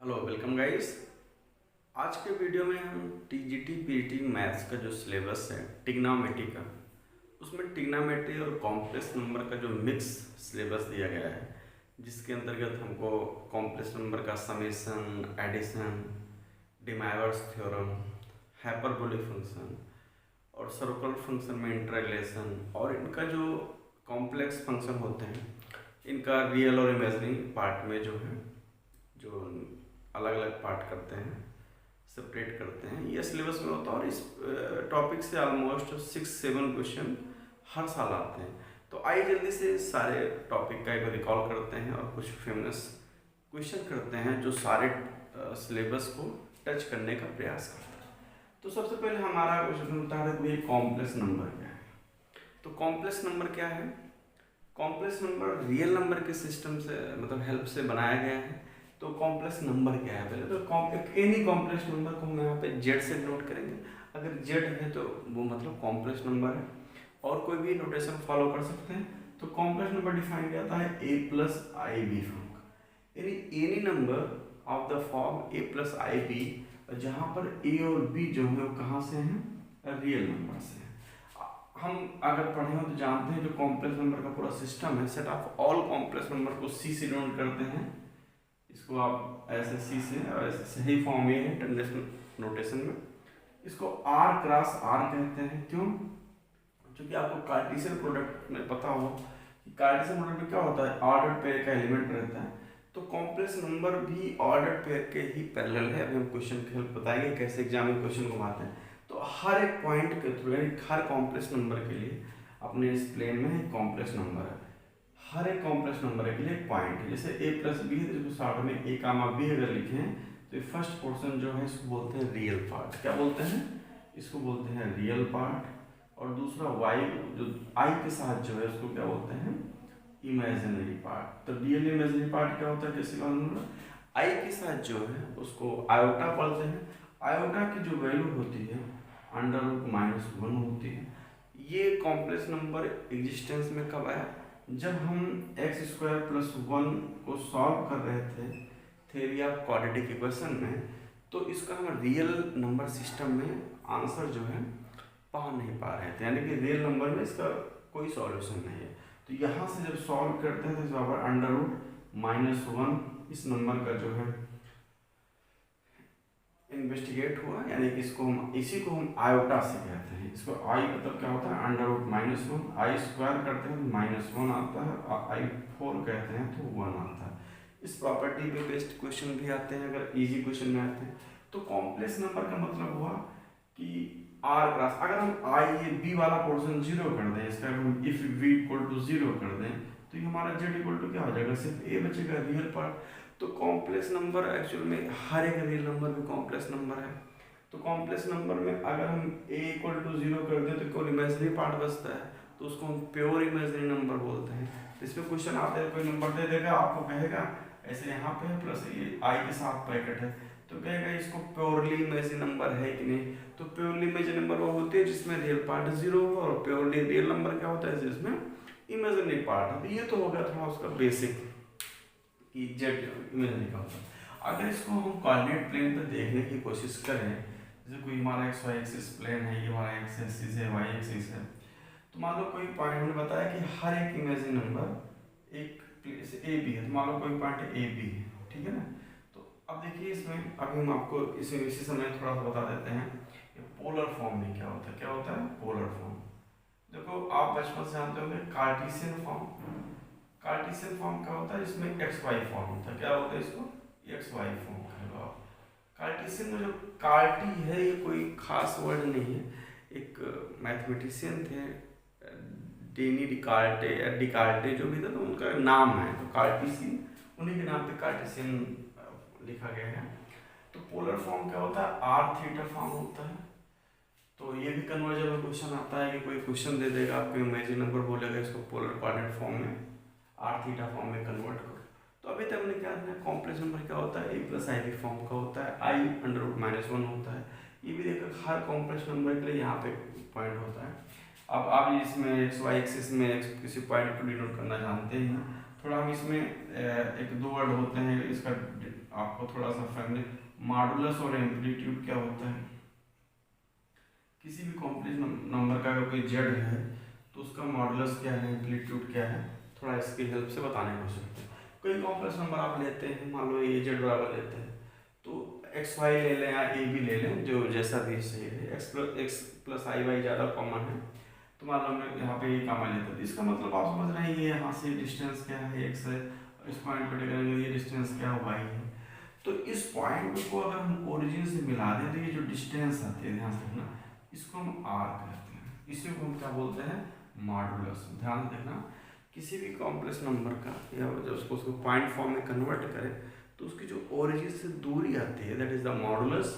Hello welcome guys. आज के video में हम टीजीटी पीटी मैथ्स का जो सिलेबस है टिग्नोमेट्री का, उसमें टिग्नोमेट्री और कॉम्प्लेक्स नंबर का जो मिक्स सिलेबस दिया गया है, जिसके अंतर्गत हमको कॉम्प्लेक्स नंबर का summation, addition, de Moivre's theorem, hyperbolic function और सर्कुलर फंक्शन में इंटररिलेशन और इनका जो कॉम्प्लेक्स फंक्शन होते हैं, इनका रियल और इमेजिनरी पार्ट में जो है जो अलग अलग पार्ट करते हैं, सेपरेट करते हैं, ये सिलेबस में होता है। और इस टॉपिक से ऑलमोस्ट 6-7 क्वेश्चन हर साल आते हैं। तो आइए जल्दी से सारे टॉपिक का एक रिकॉल करते हैं और कुछ फेमस क्वेश्चन करते हैं जो सारे सिलेबस को टच करने का प्रयास करते हैं। तो सबसे पहले हमारा क्वेश्चन होता है कि कॉम्प्लेक्स नंबर क्या है। तो कॉम्प्लेक्स नंबर क्या है? कॉम्प्लेक्स नंबर रियल नंबर के सिस्टम से मतलब हेल्प से बनाया गया है। तो कॉम्प्लेक्स नंबर क्या है? पहले तो एनी कॉम्प्लेक्स नंबर को हम यहाँ पे जेड से नोट करेंगे। अगर जेड है तो वो मतलब कॉम्प्लेक्स नंबर है, और कोई भी नोटेशन फॉलो कर सकते हैं। तो कॉम्प्लेक्स नंबर डिफाइन किया जाता है A plus I B form का, यानी any number of the form A plus I B, जहाँ पर ए और बी जो है वो कहाँ से हैं? रियल नंबर से हैं। हम अगर पढ़े हो तो जानते हैं जो कॉम्प्लेक्स नंबर का पूरा सिस्टम है, set of all complex number को सी से नोट करते हैं। इसको आप ऐसे सी से और ऐसे सही फॉर्म में है ट्रांजेक्शन नोटेशन में। इसको आर क्रॉस आर कहते हैं। क्यों? क्योंकि आपको कार्टेशियन प्रोडक्ट में पता हो कि कार्टेशियन प्रोडक्ट में क्या होता है, ऑर्डर्ड पेयर का एलिमेंट रहता है। तो कॉम्प्लेक्स नंबर भी ऑर्डर्ड पेयर के ही पैरेलल है। अभी हम क्वेश्चन के हेल्प बताएंगे कैसे एग्जाम में क्वेश्चन घुमाते हैं। तो हर एक पॉइंट के थ्रू यानी हर कॉम्प्लेक्स नंबर के लिए अपने इस प्लेन में एक कॉम्प्लेक्स नंबर है। हर एक कॉम्प्लेक्स नंबर के लिए एक पॉइंट है। जैसे ए प्लस बी है, जिसको शॉर्ट में ए कामा बी अगर लिखें तो ये फर्स्ट पोर्शन जो है इसको बोलते हैं रियल पार्ट। क्या बोलते हैं? इसको बोलते हैं रियल पार्ट। और दूसरा वाई जो आई के साथ जो है उसको क्या बोलते हैं? Imaginary part. तो रियल इमेजिनरी पार्ट क्या होता है? कैसे मालूम? आई के साथ जो है उसको आयोटा पढ़ते हैं। आयोटा की जो वैल्यू होती है √-1 होती है। ये कॉम्प्लेक्स नंबर एग्जिस्टेंस में कब आया? जब हम x² + 1 को सॉल्व कर रहे थे थ्योरी ऑफ क्वाड्रेटिक इक्वेशन में, तो इसका हम रियल नंबर सिस्टम में आंसर जो है पा नहीं पा रहे थे, यानी कि रियल नंबर में इसका कोई सॉल्यूशन नहीं है। तो यहाँ से जब सॉल्व करते हैं तो √-1 इस नंबर का जो है इन्वेस्टिगेट हुआ, यानी कि इसी को हम आयोटा से कहते हैं। इसको आई मतलब क्या होता है? √-1। आई स्क्वायर करते हैं तो -1 आता है, और आई 4 कहते हैं तो 1 आता है। इस प्रॉपर्टी पे बेस्ड क्वेश्चन भी आते हैं अगर इजी क्वेश्चन में आते हैं। तो कॉम्प्लेक्स नंबर का मतलब हुआ कि आर क्रॉस, अगर हम आई ये बी वाला पोर्शन 0 कर दें, इसका हम इफ v = 0 कर दें तो ये हमारा z = क्या हो जाएगा? सिर्फ ए बचेगा, रियल पार्ट। तो कॉम्प्लेक्स नंबर एक्चुअल में हर एक रियल नंबर भी कॉम्प्लेक्स नंबर है। तो कॉम्प्लेक्स नंबर में अगर हम a = 0 कर दें तो केवल इमेजिनरी पार्ट बचता है, तो उसको हम प्योर इमेजिनरी नंबर बोलते हैं। तो इसमें क्वेश्चन आते हैं, कोई नंबर दे देगा आपको, कहेगा ऐसे यहाँ पे प्लस ये आई के साथ ब्रैकेट है, तो कहेगा इसको प्योरली इमेजिनरी नंबर है कि नहीं। तो प्योरली इमेजिनरी नंबर वो होती है जिसमें रियल पार्ट 0 हो, और प्योरली रियल नंबर क्या होता है? जिसमें इमेजिनरी पार्ट है। तो ये तो हो गया थोड़ा उसका बेसिक कि जेड इमेजिनरी का होता है। अगर इसको हम कोऑर्डिनेट प्लेन पर देखने की कोशिश करें, जैसे कोई हमारा एक्स वाई एक्सिस प्लेन है, ये हमारा एक्स एक्सिस है, वाई एक्सिस है, तो मान लो कोई पॉइंट हमने बताया कि हर एक इमेजिनरी नंबर एक प्लेस ए बी है, तो मान लो कोई पॉइंट ए बी है, ठीक है ना। तो अब देखिए इसमें अभी हम आपको इसमें इसी समय थोड़ा सा बता देते हैं कि पोलर फॉर्म में क्या होता है। क्या होता है पोलर फॉर्म? देखो आप बचपन से जानते होंगे कार्टेशियन फॉर्म। कार्टेशियन फॉर्म क्या होता है? इसमें एक्स वाई फॉर्म होता है। क्या होता है? इसको एक्स वाई फॉर्म कहेगा आप। कार्टेशियन में जो कार्टी है ये कोई खास वर्ड नहीं है, एक मैथमेटिशियन थे डेनी डिकार्टे या डिकार्टे जो भी था, तो उनका नाम है। तो कार्टेशियन उन्हीं के नाम पे कार्टेशियन लिखा गया है। तो पोलर फॉर्म क्या होता है? आर थीटा फॉर्म होता है। तो ये भी कन्वर्जन में क्वेश्चन आता है कि कोई क्वेश्चन दे देगा आपको, इमेजिनरी नंबर बोलेगा इसको पोलर कोऑर्डिनेट फॉर्म में आर थीटा फॉर्म में कन्वर्ट करो। तो अभी तक हमने क्या देखा? कॉम्प्लेक्स नंबर क्या होता है? a + ib फॉर्म का होता है, i √-1 होता है। ये भी देखो हर कॉम्प्लेक्स नंबर के लिए यहाँ पे पॉइंट होता है। अब आप इसमें एक्स वाई एक्सिस में किसी पॉइंट को डिनोट करना जानते हैं। थोड़ा हम इसमें एक दो वर्ड होते हैं, इसका आपको थोड़ा सा फैमिली, मॉडुलस और एम्पलीट्यूड क्या होता है, किसी भी कॉम्प्लेक्स नंबर का अगर कोई जेड है तो उसका मॉडुलस क्या है, एम्पलीट्यूड क्या है, थोड़ा इसकी हेल्प से बताने की कोशिश करते हैं। कोई कॉम्प्लेक्स नंबर आप लेते हैं, मान लो ये जेड बराबर लेते हैं, तो एक्स वाई ले लें या ए भी ले लें, जो जैसा भी सही है, एक्स प्लस आई वाई ज़्यादा कॉमन है, तो मान लो हमने यहाँ पे ये कॉमन लेते हैं, तो इसका मतलब आप समझ रहे हैं ये यहाँ से डिस्टेंस क्या है, एक्स है, इस पॉइंट पे करेंगे ये डिस्टेंस क्या है, वाई है। तो इस पॉइंट को अगर हम ओरिजिन से मिला दें तो ये जो डिस्टेंस आती है, ध्यान से देखना, इसको हम आर कहते हैं, इसी को हम क्या बोलते हैं, मॉडुलस। ध्यान देना, किसी भी कॉम्प्लेक्स नंबर का या जब उसको पॉइंट फॉर्म में कन्वर्ट करें तो उसकी जो ओरिजिन से दूरी आती है दैट इज द मॉडुलस,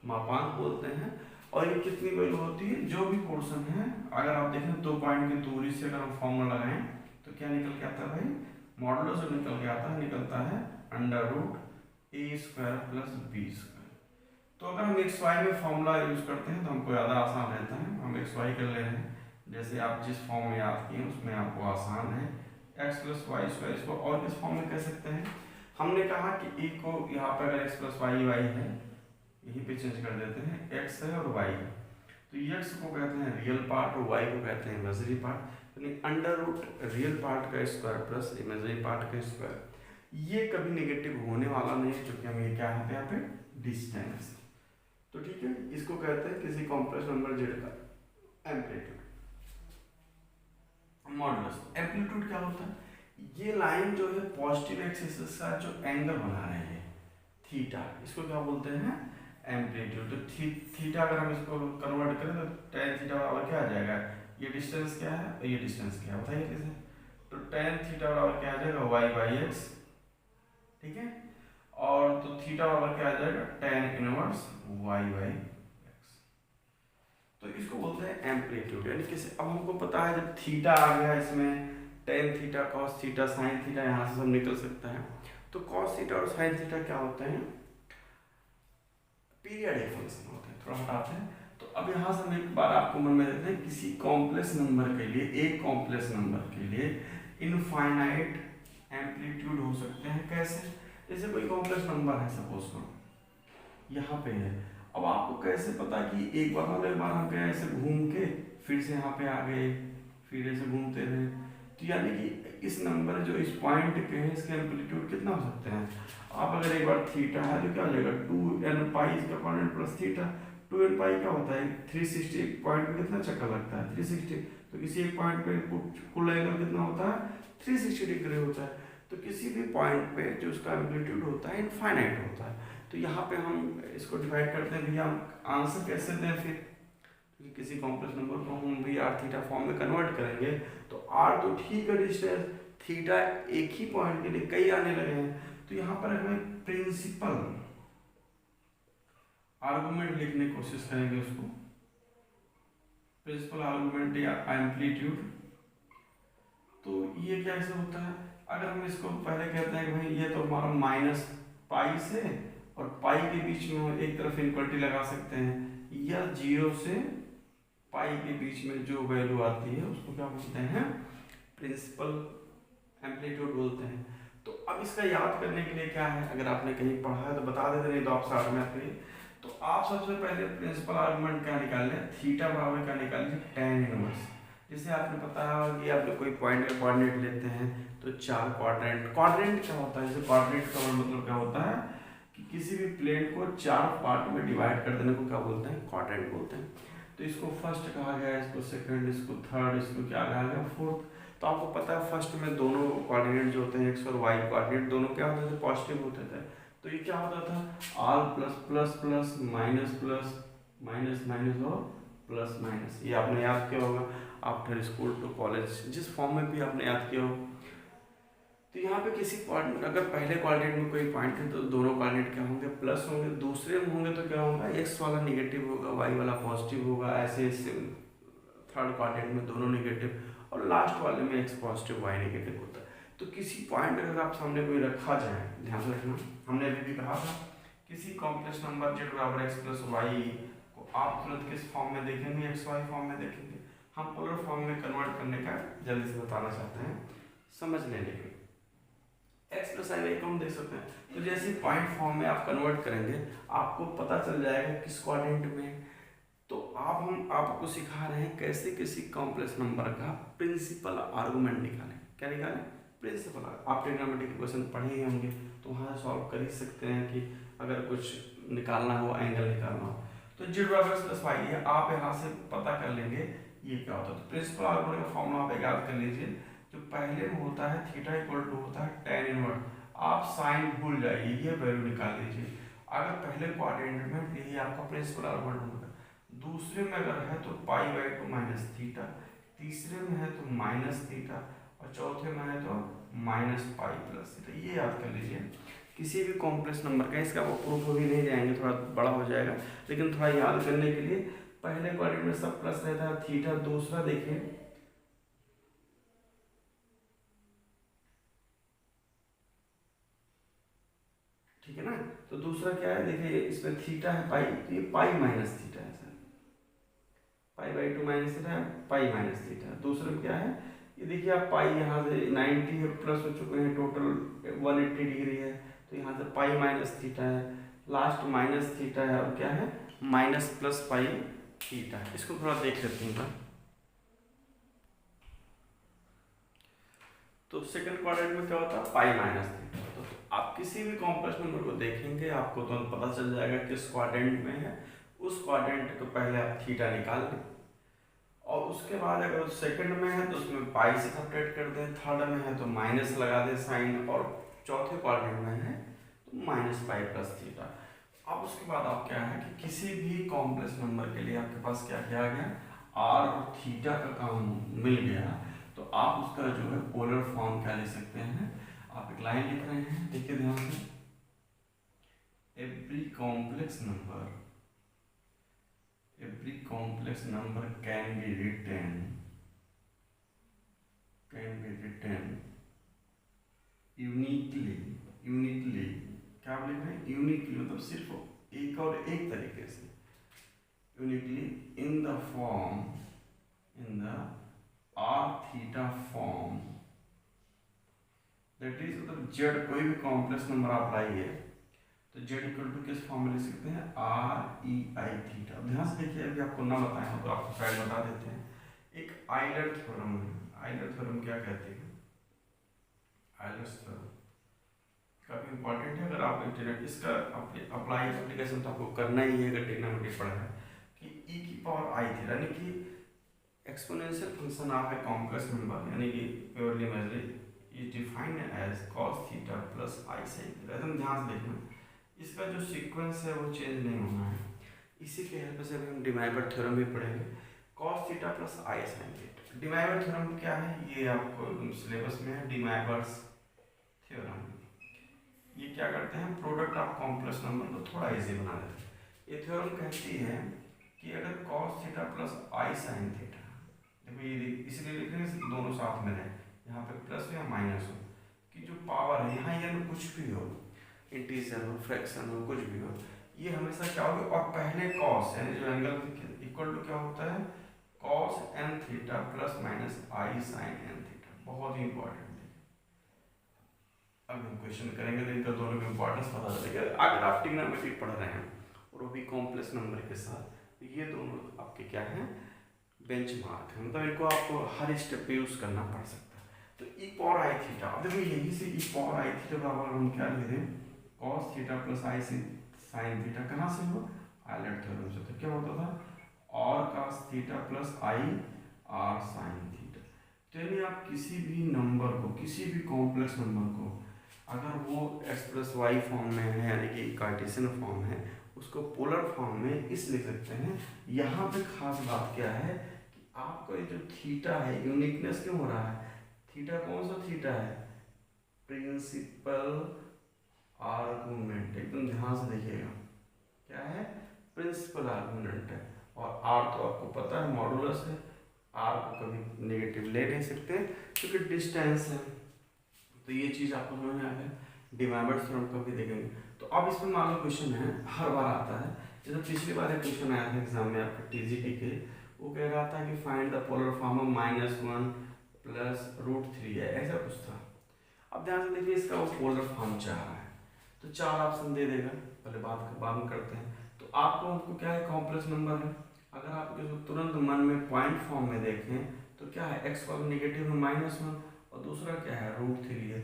मापांक बोलते हैं। और ये कितनी वैल्यू होती है, जो भी पोर्शन है, अगर आप देखें 2 पॉइंट की दूरी से अगर हम फॉर्मूला लगाएं तो क्या निकल के आता है भाई, मॉडुलस जो निकल के आता है, निकलता है under root a square plus B square. तो अगर हम एक्स वाई में फॉर्मूला यूज करते हैं तो हमको ज़्यादा आसान रहता है, हम एक्स वाई कर ले रहे हैं, जैसे आप जिस फॉर्म में याद किए उसमें आपको आसान है, एक्स प्लस वाई स्क्वायर, इसको और किस फॉर्म में कह सकते हैं, हमने कहा कि ए को यहाँ पर अगर एक्स प्लस वाई वाई है, यहीं पे चेंज कर देते हैं, एक्स है और वाई है, तो एक्स को कहते हैं रियल पार्ट और वाई को कहते हैं इमेजिनरी पार्ट, यानी अंडर रूट रियल पार्ट का स्क्वायर प्लस इमेजिनरी पार्ट का स्क्वायर। ये कभी नेगेटिव होने वाला नहीं है, क्योंकि हम ये क्या है यहाँ पे डिस्टेंस। तो ठीक है, इसको कहते हैं किसी कॉम्प्लेक्स नंबर जेड का एम्पलीट्यूड। मॉडुलस एम्पलीट्यूड क्या होता है, ये लाइन जो है पॉजिटिव एक्सिस का जो एंगल बना रही है थीटा, इसको क्या बोलते हैं, एम्पलीट्यूड। तो थीटा अगर हम इसको कन्वर्ट करें तो tan थीटा बराबर क्या आ जाएगा, ये डिस्टेंस क्या है और ये डिस्टेंस क्या है, बताइए कैसे। तो tan थीटा बराबर क्या आ जाएगा, वाई बाई एक्स, ठीक है, और तो थीटा बराबर क्या आ जाएगा, tan inverse Y by X. तो इसको बोलते हैं एम्पलीट्यूड, यानी किसी, अब हमको पता है जब थीटा आ गया इसमें, tan theta cos theta sin theta यहाँ से सब निकल सकता है। तो cos थीटा और sin थीटा क्या होते हैं, पीरियडिक फंक्शन होते हैं। थोड़ा हटाते हैं, तो अब यहाँ से हम एक बार आपको मन में देते हैं, किसी कॉम्प्लेक्स नंबर के लिए, एक कॉम्प्लेक्स नंबर के लिए इनफाइनाइट एम्पलीट्यूड हो सकते हैं। कैसे, जैसे कोई कॉम्प्लेक्स नंबर है, सपोज करो यहाँ पे है, अब आपको कैसे पता कि एक बार हम गए ऐसे घूम के फिर से यहाँ पे आ गए, फिर ऐसे घूमते रहे, तो यानी कि इस नंबर जो इस पॉइंट के हैं इसके एम्पलीट्यूड कितना हो सकते हैं। आप अगर एक बार थीटा है तो क्या हो जाएगा, 2n पाई इसका कॉर्डिनेट प्लस थीटा, 2n पाई क्या होता है, 360, एक पॉइंट पे कितना चक्कर लगता है, 360, तो किसी एक पॉइंट पे कुल एंगल कितना होता है, 360 डिग्री होता है। तो किसी भी पॉइंट पे जो उसका एम्पलीट्यूड होता है इनफाइनाइट होता है। तो यहाँ पे हम इसको डिवाइड करते हैं, भैया हम आंसर कैसे दें फिर, क्योंकि किसी कॉम्प्लेक्स नंबर को हम भी आर थीटा फॉर्म में कन्वर्ट करेंगे, तो आर तो ठीक है डिस्टेंस, थीटा एक ही पॉइंट के लिए कई आने लगे हैं, तो यहाँ पर हमें प्रिंसिपल आर्गुमेंट लिखने की कोशिश करेंगे, उसको प्रिंसिपल आर्गुमेंट या एम्पलीट्यूड। तो ये कैसे होता है, अगर हम इसको पहले कहते हैं कि भाई ये तो हमारा माइनस पाई से और पाई के बीच में हम एक तरफ इनक्वलिटी लगा सकते हैं, या 0 से पाई के बीच में जो वैल्यू आती है उसको क्या बोलते हैं, प्रिंसिपल एम्पलीट्यूड बोलते हैं। तो अब इसका याद करने के लिए क्या है, अगर आपने कहीं पढ़ा है तो बता देते, नहीं तो आप साथ में करिए। तो आप सबसे पहले प्रिंसिपल आर्गुमेंट क्या निकाल लें, थीटा बराबर क्या निकाल लें, tan इनवर्स। जैसे आपने पता है कि आप कोई पॉइंट का कोऑर्डिनेट लेते हैं तो 4 क्वाड्रेंट, क्वाड्रेंट क्या होता है, जैसे क्वाड्रेंट का मतलब क्या होता है कि किसी भी प्लेन को 4 पार्ट में डिवाइड कर देने को क्या बोलते हैं, क्वाड्रेंट बोलते हैं। तो इसको फर्स्ट कहा गया, इसको सेकंड, इसको थर्ड, इसको क्या कहा गया, फोर्थ। तो आपको पता है फर्स्ट में दोनों कोऑर्डिनेट जो होते हैं एक्स और वाई कोऑर्डिनेट दोनों क्या होते थे, पॉजिटिव होते थे। तो ये क्या होता था, all plus plus plus minus minus minus और प्लस माइनस। ये आपने याद किया होगा आफ्टर स्कूल टू कॉलेज, जिस फॉर्म में भी आपने याद किया हो। तो यहाँ पे किसी पॉइंट, अगर पहले क्वाड्रेंट में कोई पॉइंट है तो दोनों क्वाड्रेंट क्या होंगे, प्लस होंगे, दूसरे में होंगे तो क्या होगा, एक्स वाला निगेटिव होगा, वाई वाला पॉजिटिव होगा, ऐसे थर्ड क्वाड्रेंट में दोनों निगेटिव, और लास्ट वाले में एक्स पॉजिटिव वाई नेगेटिव होता है। तो किसी पॉइंट अगर आप सामने कोई रखा जाए, ध्यान से रखना, हमने अभी भी कहा था किसी कॉम्प्लेक्स नंबर जेड बराबर एक्स प्लस वाई को आप तुरंत किस फॉर्म में देखेंगे, एक्स वाई फॉर्म में देखेंगे। हम पोलर फॉर्म में कन्वर्ट करने का जल्दी से बताना चाहते हैं, समझ लेने के। एक्स प्लस आई वाई को हम देख सकते हैं। तो जैसे पॉइंट फॉर्म में आप कन्वर्ट करेंगे आपको पता चल जाएगा किस क्वाड्रेंट में। तो हम आपको सिखा रहे हैं कैसे किसी कॉम्प्लेक्स नंबर का प्रिंसिपल आर्गुमेंट निकालें। क्या निकालें? प्रिंसिपल। आप ट्रिग्नोमेट्री के क्वेश्चन पढ़े ही होंगे तो वहाँ सॉल्व कर ही सकते हैं कि अगर कुछ निकालना हो, एंगल निकालना हो। तो जेड बराबर प्लस वाई है, आप यहाँ से पता कर लेंगे ये क्या होता है। तो प्रिंसिपल आर्गुमेंट का फॉर्मूला आप याद कर लीजिए। जो पहले में होता है थीटा इक्वल टू होता है tan इनवर्स, आप साइन भूल जाइए, ये वैल्यू निकाल लीजिए। अगर पहले क्वाड्रेंट में यही आपका प्रिंसिपल आर्गुमेंट होगा, दूसरे में अगर है तो pi by two minus theta, तीसरे में है तो माइनस थीटा, और चौथे में है तो माइनस पाई प्लस थीटा। ये याद कर लीजिए। किसी भी कॉम्प्लेक्स नंबर का, इसका वो प्रूफ भी नहीं जाएंगे, थोड़ा बड़ा हो जाएगा, लेकिन थोड़ा याद करने के लिए पहले क्वाड्रेंट में सब प्लस रहता है थीटा। दूसरा देखिए ठीक है ना, तो दूसरा क्या है देखिए, इसमें थीटा है पाई, तो ये पाई माइनस थीटा है sir, pi by two minus theta है, पाई माइनस थीटा। दूसरे में क्या है, ये देखिए आप पाई यहाँ से 90 है, प्लस हो चुके हैं, टोटल 180 डिग्री है, तो यहाँ से पाई माइनस थीटा है, लास्ट माइनस थीटा है, और क्या है माइनस प्लस पाई थीटा है। इसको थोड़ा देख लेते हैं। तो सेकंड क्वाड्रेंट में क्या होता है, पाई माइनस थीटा। तो आप किसी भी कॉम्प्लेक्स नंबर को देखेंगे आपको तो पता चल जाएगा किस क्वाड्रेंट में है। उस क्वाड्रेंट को पहले आप थीटा निकाल लें, और उसके बाद अगर सेकंड में है तो उसमें पाई से सपरेट कर दें, थर्ड में है तो माइनस लगा दें साइन, और चौथे क्वाड्रेंट में है तो माइनस पाई प्लस थीटा। अब उसके बाद आप क्या है कि किसी भी कॉम्प्लेक्स नंबर के लिए आपके पास क्या किया गया, आर और थीटा का काम मिल गया, तो आप उसका जो है पोलर फॉर्म क्या ले सकते हैं। आप एक लाइन लिख रहे हैं, देखिए ध्यान से, every complex number can be written uniquely क्या आप लिख रहे हैं, यूनिकली मतलब सिर्फ एक और एक तरीके से, uniquely in the R theta form, that is मतलब जेड कोई भी कॉम्प्लेक्स नंबर आप लाइए तो जेड इक्वल टू किस फॉर्म में लिख सकते हैं, आर ई आई थीटा। ध्यान से देखिए, अभी आपको ना बताया हो तो आपको शायद बता देते हैं। एक आइलर थ्योरम है, आइलर थ्योरम क्या कहते हैं, आइलर थ्योरम काफी इंपॉर्टेंट है। अगर आप इंटरनेट इसका अप्लाई एप्लीकेशन तो आपको करना ही है अगर ट्रिग्नोमेट्री पढ़ा है, कि ई की पावर आई थीटा, यानी कि exponential function of a complex number, यानी कि purely majorly is defined as cos theta plus I sin theta. एकदम ध्यान से देखना, इसका जो सीक्वेंस है वो चेंज नहीं होना है। इसी के हेल्प से हम डिमाइवर थ्योरम भी पढ़ेंगे, cos theta plus I sin theta. De Moivre theorem क्या है, ये आपको सिलेबस में है, डिमाइवर्स थ्योरम। ये क्या करते हैं, प्रोडक्ट ऑफ कॉम्प्लेक्स नंबर को थोड़ा इजी बना देते हैं। ये थ्योरम कहती है कि अगर cos theta plus I sin theta, देखो ये इसलिए लिख रहे हैं दोनों साथ में रहे, यहाँ पे प्लस हो या माइनस हो, कि जो पावर है यहाँ ये कुछ भी हो, इंटीजर हो, फ्रैक्शन हो, कुछ भी हो, ये हमेशा क्या होगा, और पहले cos यानी जो एंगल इक्वल टू क्या होता है, cos n theta plus minus i sin n theta. बहुत ही इंपॉर्टेंट है। अब हम क्वेश्चन करेंगे तो इनका दोनों का इंपॉर्टेंस पता चलेगा। अगर आप ट्रिग्नोमेट्री पढ़ रहे हैं और वो भी कॉम्प्लेक्स नंबर के साथ, तो ये दोनों आपके क्या हैं, बेंचमार्क है, मतलब इनको आपको हर स्टेप पे यूज करना पड़ सकता है। तो ई पावर आई थीटा, अब देखो यही से ई पावर आई थीटा बराबर हम क्या ले रहे हैं, cos theta plus I sin theta, कहाँ से हो, आइलर थ्योरम से। तो क्या होता था, और cos theta plus I R sin theta. तो यानी आप किसी भी नंबर को, किसी भी कॉम्प्लेक्स नंबर को अगर वो x प्लस वाई फॉर्म में है, यानी कि कार्टेशियन फॉर्म है, उसको पोलर फॉर्म में इस लिख सकते हैं। यहाँ पे खास बात क्या है कि आपका ये जो थीटा है, यूनिकनेस क्यों हो रहा है, थीटा कौन सा थीटा है, प्रिंसिपल आर्गुमेंट। एकदम ध्यान से देखिएगा, क्या है, प्रिंसिपल आर्गुमेंट है, और आर तो आपको पता है मॉडुलस है, आर को कभी नेगेटिव ले नहीं सकते क्योंकि डिस्टेंस है। तो ये चीज़ आपको समझ में आ गया। डिमाइवर थ्योरम को भी देखेंगे। तो अब इसमें मान लो क्वेश्चन है, हर बार आता है, जैसे पिछली बार एक क्वेश्चन आया था एग्जाम में आपके टीजीटी के, वो कह रहा था कि find the polar form of -1 + √3 है, ऐसा कुछ था। अब ध्यान से देखिए, इसका वो पोलर फॉर्म चाह रहा है तो 4 ऑप्शन दे देगा। पहले बाद में करते हैं। तो आपको हमको क्या है, कॉम्प्लेक्स नंबर है। अगर आप इसको तुरंत मन में पॉइंट फॉर्म में देखें तो क्या है, एक्स वाला नेगेटिव में -1 और दूसरा क्या है √3 है।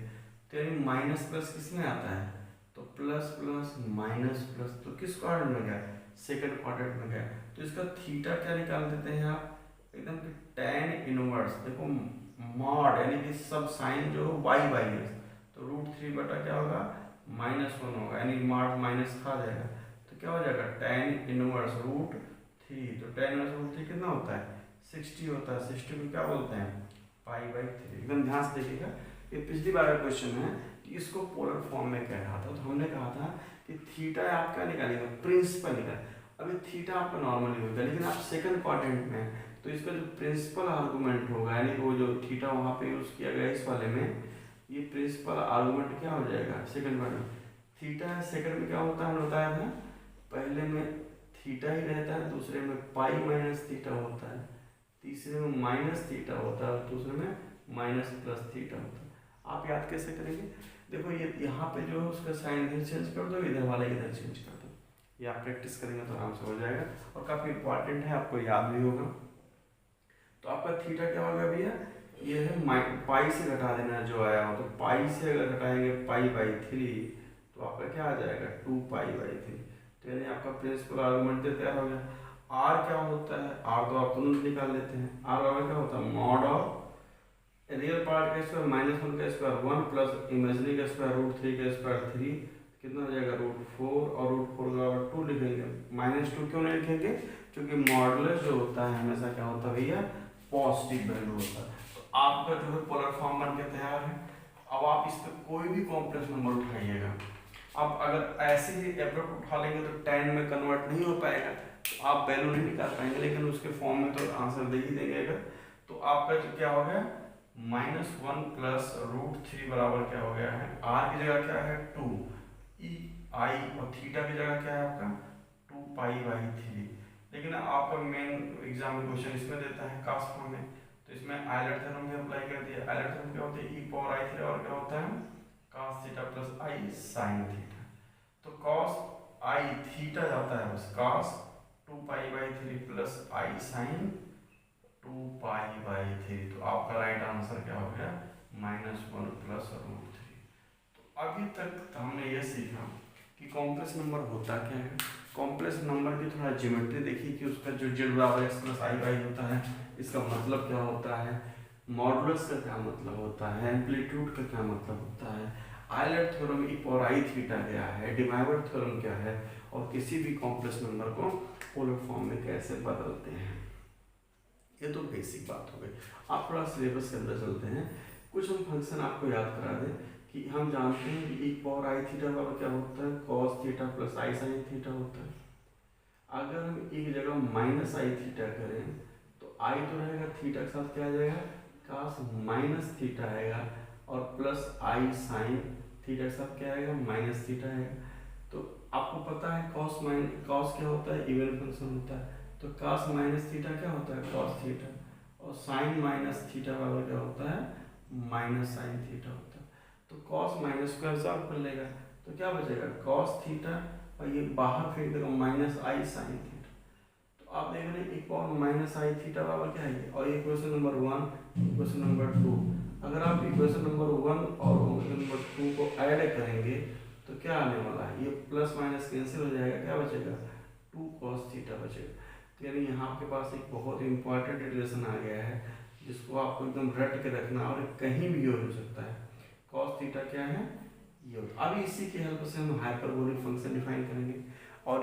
तो यानी माइनस प्लस किस में आता है, तो प्लस प्लस माइनस प्लस, तो किस क्वाड्रेंट में गया, सेकंड क्वाड्रेंट में गया। तो इसका थीटा क्या निकाल देते हैं आप, एकदम tan इनवर्स, देखो मॉड यानी कि सब साइन जो y बाई एक्स, तो √3 बटा क्या होगा -1 होगा, यानी मॉड माइनस खा जाएगा तो क्या हो जाएगा tan इनवर्स √3। तो tan इनवर्स √3 कितना होता है 60 होता है। 60 को क्या बोलते हैं π/3। एकदम ध्यान से देखिएगा, ये पिछली बार का क्वेश्चन है कि इसको पोलर फॉर्म में कह रहा था। तो हमने कहा था कि थीटा आप क्या निकालेंगे, प्रिंसिपल निकाल। अभी थीटा आपका नॉर्मली होगा, लेकिन आप सेकंड क्वाड्रेंट में तो इसका जो प्रिंसिपल आर्गूमेंट होगा, यानी वो जो थीटा वहाँ पे यूज किया गया इस वाले में, ये प्रिंसिपल आर्गूमेंट क्या हो जाएगा सेकंड क्वाड्रेंट। थीटा है सेकंड में क्या होता है, हमने बताया था पहले में थीटा ही रहता है, दूसरे में पाई माइनस थीटा होता है, तीसरे में माइनस थीटा होता है और दूसरे में माइनस प्लस थीटा होता है। आप याद कैसे करेंगे, देखो ये यहाँ पे जो है उसका साइन इधर चेंज कर दो, इधर वाला इधर चेंज कर दो। ये आप प्रैक्टिस करेंगे तो आराम से हो जाएगा और काफ़ी इंपॉर्टेंट है, आपको याद भी होगा। तो आपका थीटा क्या होगा भैया, ये है पाई से घटा देना जो आया हो, तो पाई से अगर घटाएंगे π/3 तो आपका क्या आ जाएगा 2π/3। तो यानी आपका प्रिंसिपल आर्गूमेंट तैयार हो गया। आर क्या होता है, आर तो आप तुरंत निकाल लेते हैं। आर बराबर क्या होता है, मॉड ऑफ रियल पार्ट का स्क्वायर -1 का स्क्वायर 1 प्लस इमेजिनरी का स्क्वायर √3 का स्क्वायर 3, कितना हो जाएगा √4 और √4 का बराबर 2 लिखेंगे। -2 क्यों नहीं लिखेंगे, क्योंकि मॉडुलस जो होता है हमेशा क्या होता है भैया पॉजिटिव वैल्यू होता है। तो आपका जो है पोलर फॉर्म बन के तैयार है। अब आप इस पर कोई भी कॉम्प्लेक्स नंबर उठाइएगा। अब अगर ऐसे ही एब्रप्ट उठा लेंगे तो tan में कन्वर्ट नहीं हो पाएगा, तो आप वैल्यू नहीं निकाल पाएंगे, लेकिन उसके फॉर्म में तो आंसर दे ही देंगे। अगर तो आपका जो क्या हो गया -1 प्लस √3 बराबर क्या हो गया है, r की जगह क्या है 2 ei और थीटा की जगह क्या है आपका 2π/3। लेकिन आपका मेन एग्जाम में क्वेश्चन इसमें देता है cos फॉर्म में, तो इसमें आयलर थ्योरम भी अप्लाई कर दिया। आयलर थ्योरम क्या होता है e⁻i3 और क्या होता है cos theta plus i sin theta. तो cos i थीटा जाता है बस cos 2π/3 प्लस i sin 2π/3। तो आपका राइट आंसर क्या हो गया -1 प्लस √3। तो अभी तक हमने ये सीखा कि कॉम्प्लेक्स नंबर होता क्या है। कॉम्प्लेक्स नंबर की थोड़ा ज्योमेट्री देखिए कि उसका जो z बराबर x प्लस i होता है, इसका मतलब क्या होता है, मॉडुलस का क्या मतलब होता है, एम्पलीट्यूड का क्या मतलब होता है, आयलर थ्योरम e⁻i थीटा क्या है, डिमाइवर थ्योरम क्या है, और किसी भी कॉम्प्लेक्स नंबर को पोलर फॉर्म में कैसे बदलते हैं। ये तो बेसिक बात हो गई। आप थोड़ा सिलेबस के अंदर चलते हैं। कुछ हम फंक्शन आपको याद करा दें कि हम जानते हैं कि e⁻i थीटा वाला क्या होता है cos theta plus i sin theta होता है। अगर हम एक जगह -i थीटा करें तो i तो रहेगा, थीटा के साथ क्या आ जाएगा cos -थीटा आएगा, और प्लस i sin थीटा के साथ क्या आएगा -थीटा आएगा। तो आपको पता है cos क्या होता है, इवन फंक्शन होता है। तो cos -थीटा क्या होता है cos थीटा, और sin -थीटा बराबर क्या होता है -sin थीटा होता है। तो cos माइनस को एब्जॉर्ब कर लेगा तो क्या बचेगा cos थीटा, और ये बाहर फेंक देगा -i sin थीटा। तो आप देख रहे हैं e⁻i थीटा बराबर क्या है, और इक्वेशन नंबर 1 इक्वेशन नंबर 2। अगर आप इक्वेशन नंबर 1 और इक्वेशन नंबर 2 को ऐड करेंगे तो क्या आने वाला है, ये प्लस माइनस कैंसिल हो जाएगा, क्या बचेगा 2 cos थीटा बचेगा। तो यानी यहाँ आपके पास एक बहुत इंपॉर्टेंट रिलेशन आ गया है जिसको आपको एकदम रट के रखना, और कहीं भी यूज हो सकता है। cos थीटा क्या है ये। अभी इसी की हेल्प से हम हाइपरबोलिक फंक्शन डिफाइन करेंगे, और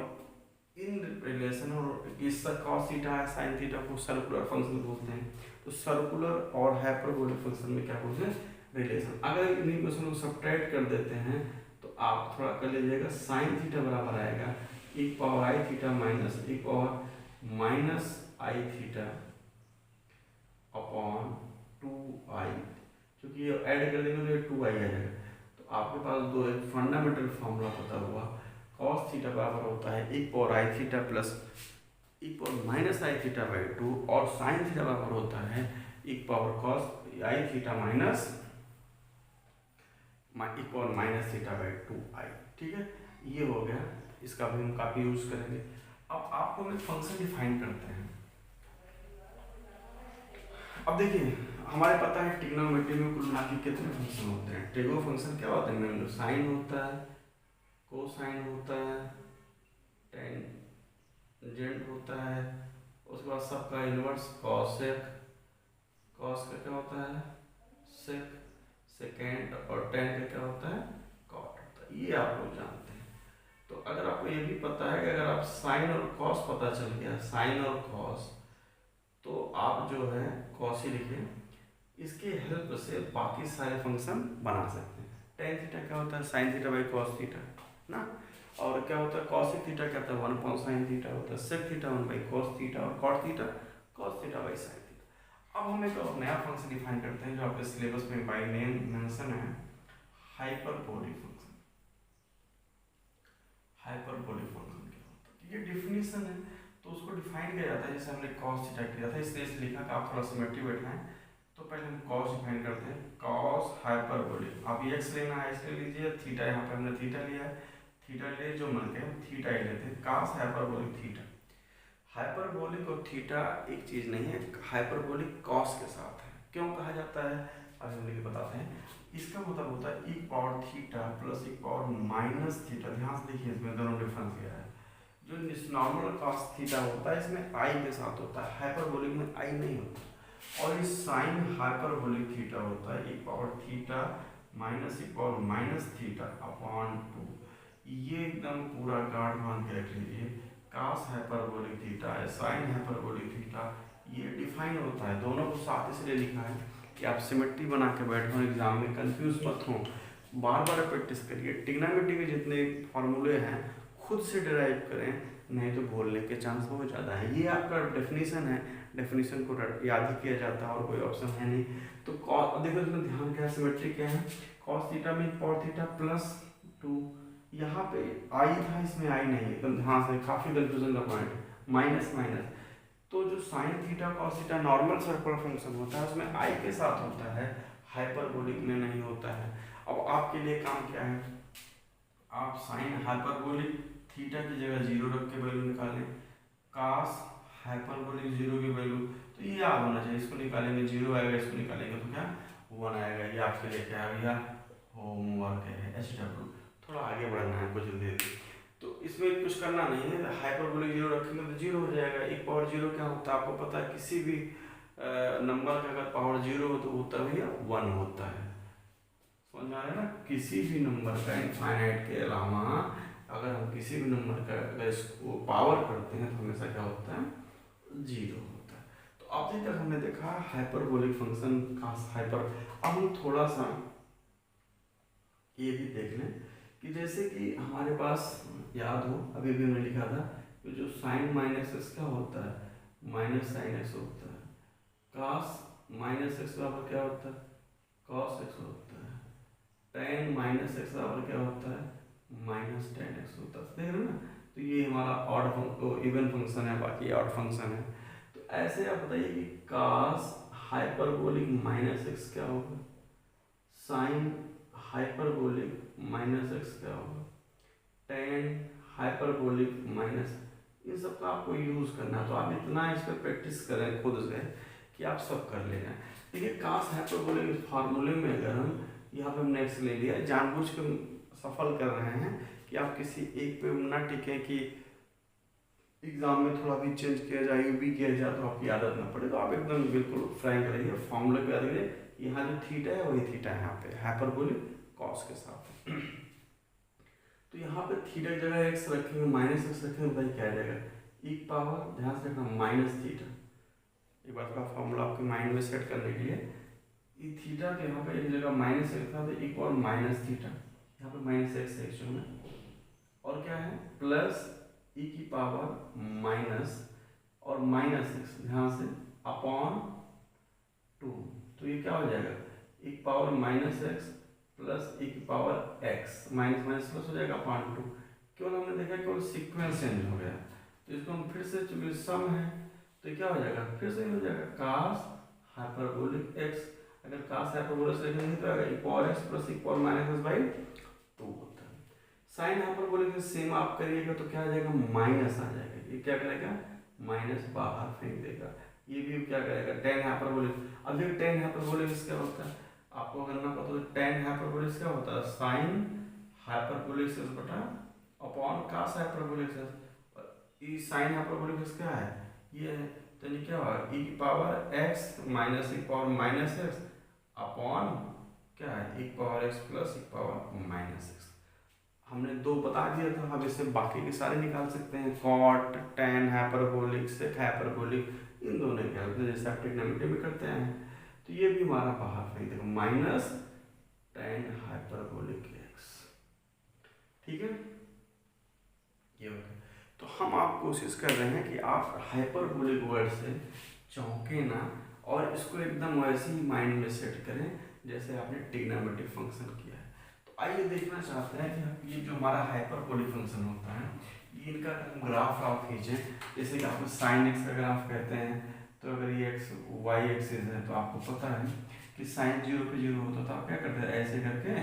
इन रिलेशन और इसका cos थीटा है sin थीटा को सर्कुलर फंक्शन बोलते हैं। तो सर्कुलर और हाइपरबोलिक फंक्शन में क्या बोलते हैं रिलेशन। अगर इन इक्वेशन को सब्ट्रैक्ट कर देते हैं तो आप थोड़ा कर लीजिएगा, sin थीटा बराबर आएगा e⁻i theta minus i theta upon 2i, क्योंकि ये ऐड कर देंगे तो ये 2i आ जाएगा। तो आपके पास दो एक फंडामेंटल फॉर्मूला पता हुआ, cos थीटा बराबर होता है e⁻i थीटा प्लस e⁻i थीटा/2, और sin थीटा बराबर होता है e⁻cos i theta minus equal minus theta by 2i। ठीक है, ये हो गया, इसका भी हम काफ़ी यूज़ करेंगे। अब आपको हम एक फंक्शन डिफाइन करते हैं। अब देखिए, हमारे पता है ट्रिग्नोमेट्री में कुल मिला के कितने फंक्शन होते हैं। ट्रिगो फंक्शन क्या होता है, मान लो साइन होता है, कोसाइन होता है, टेंजेंट होता है, उसके बाद सबका इन्वर्स कॉसेक, कॉस का क्या होता है सेक, सेकेंड, और टेन का क्या होता है कॉट होता है। ये आप लोग जानते हैं। तो अगर आपको ये भी पता है कि अगर आप साइन और कॉस पता चल गया, साइन और कॉस, तो आप जो है कॉस ही लिखिए, इसके हेल्प से बाकी सारे फंक्शन बना सकते हैं। टेन थीटा क्या होता है sine theta by cos theta ना, और क्या होता है कॉसिक थीटा क्या होता है 1 अपॉन साइन थीटा होता है, sec theta 1 by cos theta, और cot theta cos theta by sine theta. अब हम एक और नया फंक्शन डिफाइन करते हैं जो आपके सिलेबस में बाई नेम मेंशन है, हाइपरबोलिक फंक्शन। हाइपरबोलिक फंक्शन क्या होता है, ये डेफिनेशन है, तो उसको डिफाइन किया जाता है जैसे हमने कॉस थीटा किया था, इसलिए लिखा कि आप थोड़ा सिमेट्री बैठाएं। तो पहले हम कॉस डिफाइन करते हैं, कॉस हाइपरबोलिक। आप एक्स लेना है एक्स ले लीजिए, थीटा यहाँ पे हमने थीटा लिया है, थीटा ले जो मन के थीटा ही लेते हैं, कॉस हाइपरबोलिक थीटा। हाइपरबोलिक और थीटा एक चीज नहीं है, हाइपरबोलिक कॉस के साथ है। क्यों कहा जाता है अभी हम लेके बताते हैं। इसका मतलब होता है e power theta plus e power minus theta. ध्यान से देखिए, इसमें दोनों डिफरेंस क्या है। जो नॉर्मल कॉस थीटा होता है इसमें आई के साथ होता है, हाइपरबोलिक में आई नहीं होता। और इस साइन हाइपरबोलिक थीटा होता है e power theta minus e power minus theta upon 2। ये एकदम पूरा गाढ़ बांध के रख लीजिए, कॉस हाइपरबोलिक थीटा है, साइन हाइपरबोलिक थीटा, ये डिफाइन होता है। दोनों को साथ इसलिए लिखा है कि आप सिमेट्री बना के बैठो एग्जाम में, कंफ्यूज मत हो, बार बार प्रैक्टिस करिए। ट्रिग्नोमेट्री के जितने फॉर्मूले हैं खुद से डिराइव करें, नहीं तो भूलने के चांस बहुत ज़्यादा है। ये आपका डेफिनेशन है, डेफिनेशन को याद ही किया जाता है और कोई ऑप्शन है नहीं। तो देखो इसमें ध्यान क्या है, सिमेट्री क्या है, कॉस थीटा में पावर थीटा प्लस 2, यहाँ पे आई था इसमें आई नहीं, एकदम ध्यान से, काफ़ी कंफ्यूजन का पॉइंट, माइनस माइनस। तो जो sine theta cos theta normal circular function होता है उसमें आई के साथ होता है, हाइपरबोलिक में नहीं होता है। अब आपके लिए काम क्या है, आप साइन हाइपरबोलिक थीटा की जगह 0 रख के वैल्यू निकालें, कॉस हाइपरबोलिक 0 की वैल्यू, तो ये याद होना चाहिए। इसको निकालेंगे 0 आएगा, इसको निकालेंगे तो क्या 1 आएगा। ये आपके लिए क्या है भैया, होमवर्क है HW। थोड़ा आगे बढ़ना है कुछ देर, तो इसमें कुछ करना नहीं है, हाइपरबोलिक 0 रखेंगे तो 0 हो जाएगा। एक पावर 0 क्या होता है आपको पता है, किसी भी नंबर का अगर पावर 0 हो तो उत्तर भैया 1 होता है। समझ में आ रहा है ना, किसी भी नंबर का इनफाइनाइट के अलावा अगर हम किसी भी नंबर का अगर इसको पावर करते हैं तो हमेशा क्या होता है 0 होता है। तो अभी तक हमने देखा हाइपरबोलिक फंक्शन का हाइपर। अब हम थोड़ा सा ये भी देख लें कि जैसे कि हमारे पास याद हो, अभी भी हमने लिखा था कि जो साइन माइनस एक्स क्या होता है, माइनस साइन एक्स होता है, कॉस माइनस एक्स बराबर क्या होता है, कॉस एक्स होता है, टेन माइनस एक्स बराबर क्या होता है, माइनस टेन एक्स होता है। देख रहे हो ना, तो ये हमारा ऑड इवन फंक्शन है, बाकी ऑड फंक्शन है। तो ऐसे आप बताइए कि कॉस हाइपरबोलिक माइनस एक्स क्या होगा, साइन हाइपरबोलिक माइनस एक्स क्या होगा, टेन हाइपरबोलिक माइनस, इन सब का आपको यूज़ करना है। तो आप इतना इस पर प्रैक्टिस करें खुद से कि आप सब कर लेना। देखिए कॉस हाइपरबोलिक फार्मूले में अगर हम यहाँ पे हमने एक्स ले लिया, जानबूझ के सफल कर रहे हैं कि आप किसी एक पे ना टिके कि एग्जाम में थोड़ा भी चेंज किया जाए, भी किया जाए तो आपकी आदत ना पड़े। तो आप एकदम बिल्कुल फ्रैंक रहिए, फॉर्मूले पे याद करिए, यहाँ जो थीटा है वही थीटा है यहाँ पे हाइपरबोलिक कॉस के साथ। तो यहाँ पे थीटा की जगह एक्स रखेंगे, माइनस एक्स रखेंगे, बताइए क्या आ जाएगा, ई पावर, ध्यान से रखना, माइनस थीटा। एक बात का फॉर्मूला आपके माइंड में सेट करने के लिए, ई थीटा के यहाँ पे एक जगह माइनस एक्स था तो इक्वल माइनस थीटा, यहाँ पे माइनस एक्स है एक्चुअल में, और क्या है प्लस ई की पावर माइनस और माइनस एक्स, ध्यान से, अपॉन 2। तो ये क्या हो जाएगा, एक पावर माइनस एक्स प्लस ई की power x, minus minus plus हो जाएगा अपॉन 2। केवल हमने देखा केवल सीक्वेंस चेंज हो गया, तो इसको हम फिर से, चूंकि सम है तो क्या हो जाएगा, फिर से हो जाएगा कॉस हाइपरबोलिक एक्स। अगर cos हाइपरबोलिक लिखेंगे तो आएगा e power x plus e power minus x by 2 होता है। साइन हाइपरबोलिक से सेम आप करिएगा तो क्या आ जाएगा, माइनस आ जाएगा, ये क्या करेगा, माइनस बाहर फेंक देगा। ये भी क्या करेगा, टेन हाइपरबोलिक। अब ये टेन हाइपरबोलिक क्या होता है आपको करना पता है, टेन हाइपरबोलिक क्या होता है, साइन हाइपरबोलिक बटा अपॉन कॉस हाइपरबोलिक। ये साइन हाइपरबोलिक क्या है, ये है, तो ये क्या होगा, e की power x minus e power minus x upon क्या है, e power x plus e power minus x। हमने दो बता दिया था, अब इससे बाकी के सारे निकाल सकते हैं, cot, tan hyperbolic, sec hyperbolic, इन दोनों निकालते हैं जैसे आप ट्रिग्नोमेट्री में करते हैं। तो ये भी हमारा बाहर फेंक देगा, माइनस टेन हाइपरबोलिक x, ठीक है, ये हो गया। तो हम आप कोशिश कर रहे हैं कि आप हाइपरबोलिक वर्ड से चौंके ना और इसको एकदम वैसे ही माइंड में सेट करें जैसे आपने ट्रिग्नोमेट्रिक फंक्शन किया है। तो आइए देखना चाहते हैं कि ये जो हमारा हाइपरबोलिक फंक्शन होता है, ये इनका ग्राफ आप खींचें, जैसे कि आपको साइन एक्स का ग्राफ कहते हैं, तो अगर ये एक्स वाई एक्सिस है तो आपको पता है कि साइन 0 पे 0 होता था, आप क्या करते थे, ऐसे करके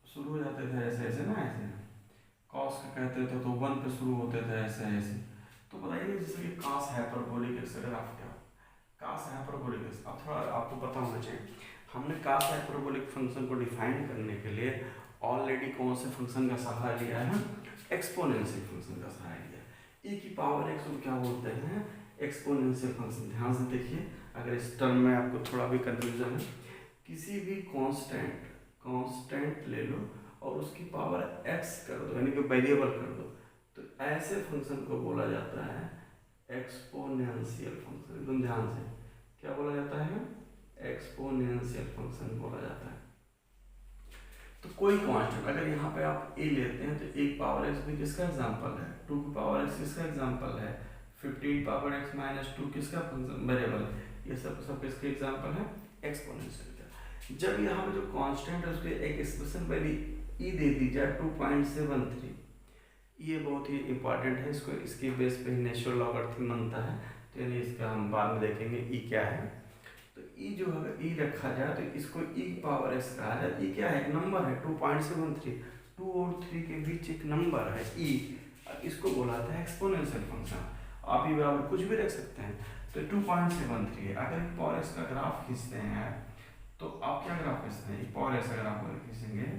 शुरू हो जाते थे, ऐसे ऐसे ना, ऐसे कॉस का कहते थे तो 1 पे शुरू होते थे, ऐसे ऐसे। तो बताइए जैसे कि कॉस हाइपरबोलिक एक्स का ग्राफ क्या, कॉस हाइपरबोलिक एक्स, अब थोड़ा आपको पता होना चाहिए, हमने कॉस हाइपरबोलिक फंक्शन को डिफाइन करने के लिए ऑलरेडी कौन से फंक्शन का सहारा लिया है, एक्सपोनेंशियल फंक्शन का सहारा लिया। e की पावर x को क्या बोलते हैं, एक्सपोनेंशियल फंक्शन। ध्यान से देखिए, अगर इस टर्म में आपको थोड़ा भी कंफ्यूजन है, किसी भी कांस्टेंट ले लो और उसकी पावर x कर दो, यानी कि वेरिएबल कर दो, तो ऐसे फंक्शन को बोला जाता है एक्सपोनेंशियल फंक्शन। एकदम ध्यान से, क्या बोला जाता है, एक्सपोनेंशियल फंक्शन बोला जाता है। तो कोई कांस्टेंट अगर यहाँ पे आप a लेते हैं तो एक पावर x भी किसका एग्जांपल है, 2 की पावर x किसका एग्जांपल है, 15 पावर x माइनस 2 किसका फंक्शन वेरिएबल है, ये सब किसके एग्जांपल है, एक्सपोनेंशियल का। जब यहाँ पे जो कांस्टेंट है उसके एक एक्सप्रेशन वैल्यू e दे दी जाए 2.73, ये बहुत ही इंपॉर्टेंट है, इसको इसके बेस पे ही नेचुरल लॉगरिथम बनता है, तो यानी इसका हम बाद में देखेंगे e क्या है। तो e जो अगर e रखा जाए तो इसको e पावर x कहा जाए, e क्या है, एक नंबर है 2.73, 2 और 3 के बीच एक नंबर है e, इसको बोला था एक्सपोनेंशियल फंक्शन। आप ये बराबर कुछ भी रख सकते हैं, तो 2.73 अगर e पावर x का ग्राफ खींचते हैं तो आप क्या ग्राफ खींचते हैं, e पावर x का ग्राफ अगर खींचेंगे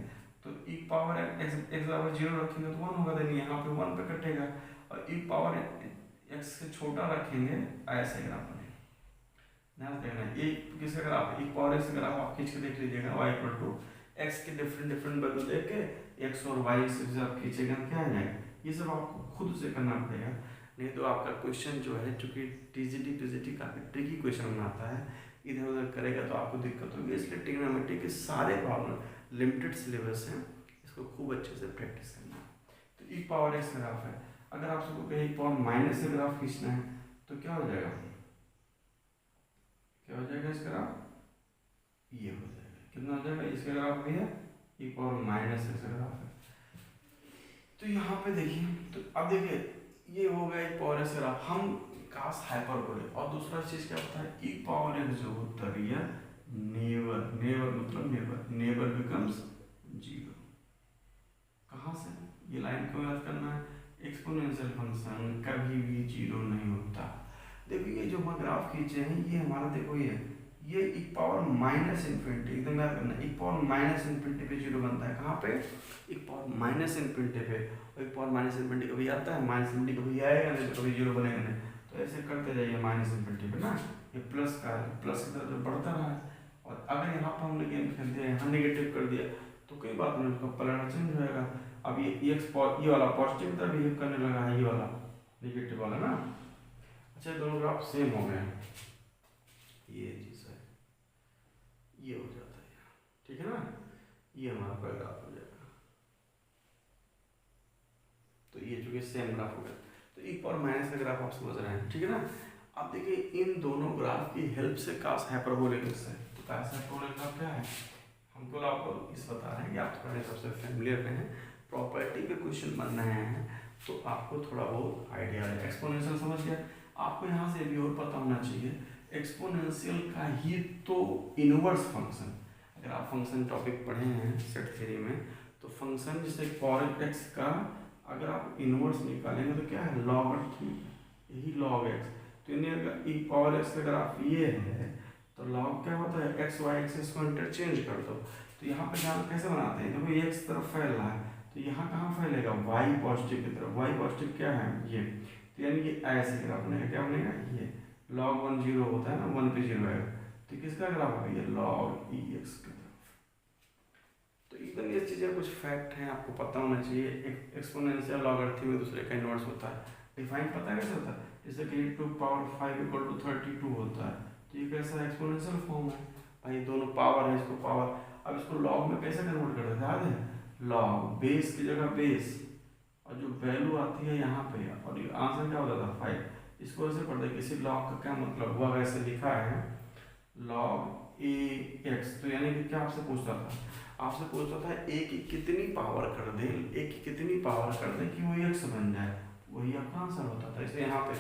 तो e पावर x बराबर 0 रखेंगे तो 1 होगा, देन यहाँ पे 1 पे कटेगा, और e पावर x से छोटा रखेंगे ऐसे ग्राफ बनेगा। ध्यान देखना, ये किसका ग्राफ है, e पावर x का ग्राफ आप खींच के देख लीजिएगा, y इक्वल टू x के डिफरेंट वैल्यू देख के x और y एक्सिस आप खींचेगा क्या आ जाएगा, ये सब आपको खुद से करना पड़ेगा, नहीं तो आपका क्वेश्चन जो है, चूंकि टीजीटी काफी ट्रिकी क्वेश्चन बनाता है, इधर उधर करेगा तो आपको दिक्कत होगी। इसलिए ट्रिग्नोमेट्री के सारे प्रॉब्लम लिमिटेड सिलेबस है, इसको खूब अच्छे से प्रैक्टिस करना। तो e पावर x ग्राफ है, अगर आप सबको कहीं पावर माइनस से ग्राफ खींचना है तो क्या हो जाएगा, क्या हो जाएगा इस ग्राफ, ये हो जाएगा, कितना हो जाएगा, इसका ग्राफ भी है e power minus x graph है। तो यहाँ पे देखिए, तो अब देखिए ये हो गया e पावर x ग्राफ, हम कास हाइपरबोलिक, और दूसरा चीज क्या होता है, e पावर x जो होता है नेवर मतलब नेवर बिकम्स 0। कहाँ से, ये लाइन क्यों याद करना है, एक्सपोनेंशियल फंक्शन कभी भी 0 नहीं होता। देखिए ये जो हम ग्राफ खींचे हैं, ये हमारा देखो ये e पावर माइनस इन्फिनिटी, एकदम याद करना, e पावर माइनस इन्फिनिटी पे 0 बनता है, कहाँ पे, e पावर माइनस इन्फिनिटी पे, और e पावर माइनस इन्फिनिटी कभी आता है, माइनस इन्फिनिटी कभी आएगा नहीं तो कभी 0 बनेगा नहीं, तो ऐसे करते जाइए माइनस इन्फिनिटी पे ना, ये प्लस का प्लस की तरफ बढ़ता रहा है, और अगर यहाँ पर हमने गेम खेल दिया, यहाँ नेगेटिव कर दिया तो कोई बात नहीं, उसका पलड़ा चेंज हो जाएगा। अब ये वाला पॉजिटिव तरफ बिहेव करने लगा है, ये वाला नेगेटिव वाला ना। अच्छा दोनों ग्राफ सेम हो गए, ये चीज है, ये हो जाता है, ठीक है ना, ये हमारा कोई ग्राफ हो जाएगा। तो ये चूंकि सेम ग्राफ हो गया, तो e पावर माइनस का ग्राफ आप समझ रहे हैं, ठीक है ना। अब देखिए इन दोनों ग्राफ की हेल्प से कास हाइपरबोलिक है, तो कास हाइपरबोलिक ग्राफ क्या है, हमको आपको इस बता रहे हैं कि आप थोड़े सबसे फेमिलियर में हैं, प्रॉपर्टी पे क्वेश्चन बन रहे हैं तो आपको थोड़ा बहुत आइडिया है। एक्सपोनेंशियल समझ गया, आपको यहाँ से भी और पता होना चाहिए एक्सपोनेंशियल का ही तो इनवर्स फंक्शन, अगर आप फंक्शन टॉपिक पढ़े हैं सेट थ्योरी में, तो फंक्शन जैसे फॉर एक्स का अगर आप इनवर्स निकालेंगे तो क्या है, लॉगरिथम, यही लॉग एक्स। तो इन्हें अगर ई पावर एक्स का ग्राफ ये है तो लॉग क्या होता है, एक्स वाई एक्सिस को इंटरचेंज कर दो। तो यहाँ पे जान कैसे बनाते हैं, देखो एक्स तरफ फैल रहा है तो यहाँ कहाँ फैलेगा, वाई पॉजिटिव की तरफ। वाई पॉजिटिव क्या है, ये, तो यानी ये ऐसे ग्राफ बनेगा, क्या बनेगा, ये लॉग 1 0 होता है ना, 1 पे 0 आएगा, तो किसका ग्राफ है, ये लॉग ई एक्स की तरफ। तो इवन ये चीज़ें कुछ फैक्ट हैं, आपको पता होना चाहिए। एक्सपोनेंशियल लॉगरिथम में दूसरे का इनवर्स होता है, डिफाइन पता है कैसे होता है, जैसे कि 2 × 5 = 32 होता है, तो ये कैसा एक्सपोनेंशियल फॉर्म है भाई, दोनों पावर है, इसको पावर। अब इसको लॉग में कैसे कन्वर्ट करते हैं याद है, लॉग बेस की जगह बेस, और जो वैल्यू आती है यहाँ पे, और ये आंसर क्या होता था 5। इसको ऐसे पढ़ते किसी लॉग का क्या मतलब हुआ, वैसे लिखा है लॉग ए एक्स, तो यानी कि क्या आपसे पूछता था, आपसे पूछता था ए की कितनी पावर कर दें, ए की कितनी पावर कर दें कि वो एक्स बन जाए, वही आपका आंसर होता था। इसलिए यहाँ पे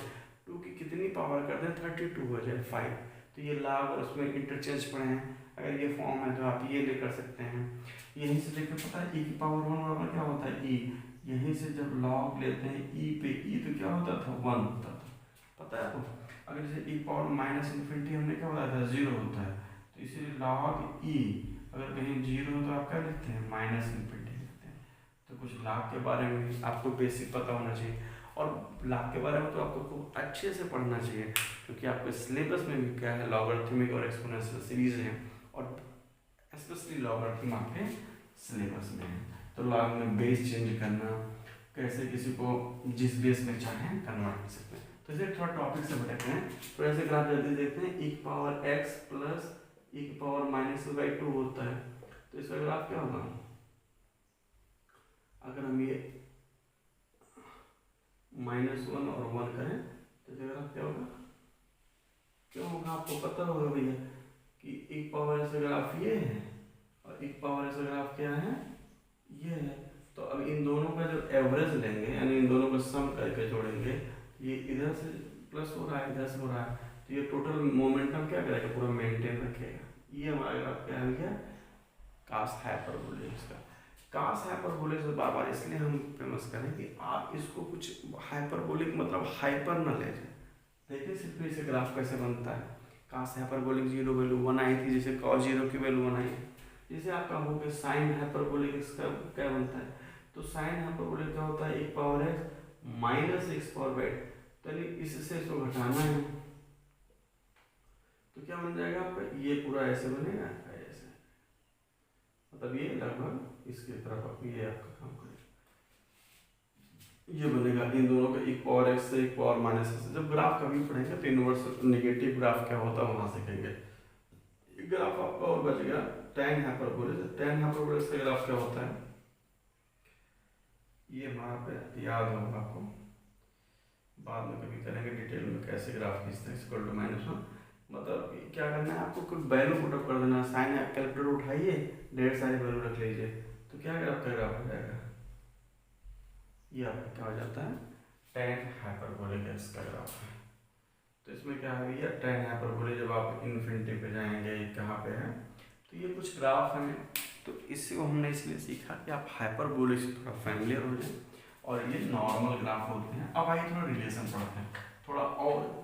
2 की कितनी पावर कर दें 32 हो जाए 5, तो ये लॉग और उसमें इंटरचेंज पड़े हैं, अगर ये फॉर्म है तो आप ये ले कर सकते हैं। यहीं से लेकर पता है e की पावर 1 बराबर क्या होता है, e, यहीं से जब लॉग लेते हैं e पे, e तो क्या होता था 1 होता था, पता है आपको। अगर जैसे e पावर -∞ हमने क्या बताया था 0 होता है, तो इसीलिए लॉग e अगर कहीं 0 हो तो आप क्या लिखते हैं, -∞ लिखते हैं। तो कुछ लॉग के बारे में आपको बेसिक पता होना चाहिए, और लॉग के बारे में तो आपको खूब अच्छे से पढ़ना चाहिए, क्योंकि आपके सिलेबस में भी क्या है, लॉगरिथमिक और एक्सपोनेंशियल सीरीज है, और स्पेशली लॉगरिथम आपके सिलेबस में है। तो लॉग में बेस चेंज करना, कैसे किसी को जिस बेस में चाहें कन्वर्ट कर सकते हैं। तो इसे थोड़ा टॉपिक से भटकते हैं, तो ऐसे ग्राफ जल्दी देखते हैं, e की पावर x प्लस e की पावर -2 होता है, तो इसका ग्राफ क्या होगा, अगर हम ये -1 और 1 करें तो इसका ग्राफ क्या होगा, क्यों होगा आपको पता होगा भैया कि e की पावर ऐसा ग्राफ ये है और e की पावर ऐसा ग्राफ क्या है, ये है। तो अब इन दोनों का जब एवरेज लेंगे, यानी इन दोनों को सम करके जोड़ेंगे, ये इधर से प्लस हो रहा है, इधर से हो रहा है, तो ये टोटल मोमेंटम क्या करेगा, पूरा मेंटेन रखेगा। ये हमारा ग्राफ क्या है भैया, कास हाइपरबोलिक का। कास हाइपरबोलिक से बार बार इसलिए हम फेमस करें कि आप इसको कुछ हाइपरबोलिक मतलब हाइपर न ले जाए। देखिए सिर्फ इसे ग्राफ कैसे बनता है, कास हाइपरबोलिक 0 वैल्यू 1 आई थी, जैसे cos 0 की वैल्यू 1 आई, जैसे आपका हो गया साइन हाइपरबोलिक, इसका क्या बनता है, तो साइन हाइपरबोलिक क्या होता है, e power x -x power y, तो इससे इसको घटाना है, तो क्या बन जाएगा आपका, ये पूरा ऐसे बनेगा, ऐसे, मतलब ये लगभग इसके तरफ ये आपका काम करेगा, ये बनेगा इन दोनों का एक पावर x से एक पावर -x से। जब ग्राफ कभी पढ़ेंगे तो इनवर्स नेगेटिव ग्राफ क्या होता है वहां से कहेंगे। ग्राफ आपका और बच गया tan हाइपरबोलिक। tan हाइपरबोलिक का ग्राफ क्या होता है, ये हमारा पे याद होगा आपको, बाद में कभी करेंगे डिटेल में कैसे ग्राफ खींचते हैं। -1 मतलब क्या करना है आपको, कुछ वैल्यू पुटअप कर देना, साइन कैलकुलेटर उठाइए, ढेर सारी वैल्यू रख लीजिए, तो क्या ग्राफ का ग्राफ हो जाएगा, ये आपका क्या हो जाता है, tan हाइपरबोलिक एक्स का ग्राफ है। तो इसमें क्या है भैया, tan हाइपरबोलिक जब आप इन्फिनिटी पे जाएंगे कहाँ पे है, तो ये कुछ ग्राफ हैं, तो इसको हमने इसलिए सीखा कि आप हाइपरबोलिक से थोड़ा फैमिलियर हो जाए, और ये नॉर्मल ग्राफ होते हैं। अब आइए थोड़ा रिलेशन पढ़ते हैं, थोड़ा और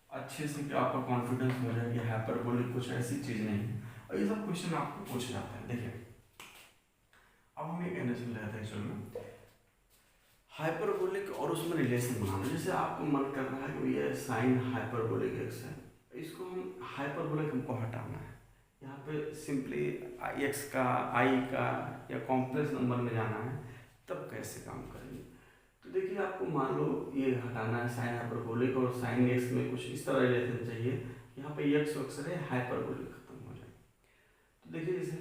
अच्छे से कि आपका कॉन्फिडेंस हो जाए कि हाइपरबोलिक कुछ ऐसी चीज़ नहीं है, और ये सब क्वेश्चन आपको पूछे जाते हैं। देखिए अब हम ये कहने चल रहे थे एक्चुअल में हाइपरबोलिक और उसमें रिलेशन बनाना, जैसे आपको मन कर रहा है कि ये साइन हाइपरबोलिक एक्स है, इसको हम हाइपरबोलिक हमको हटाना है, यहाँ पे सिंपली एक्स का आई का या कॉम्प्लेक्स नंबर में जाना है, तब कैसे काम करेंगे। तो देखिए आपको मान लो ये हटाना है साइन हाइपरबोलिक, और साइन एक्स में कुछ इस तरह रिलेशन चाहिए, यहाँ पे एक्स वक्स रहे, हाइपरबोलिक खत्म हो जाए। तो देखिए जैसे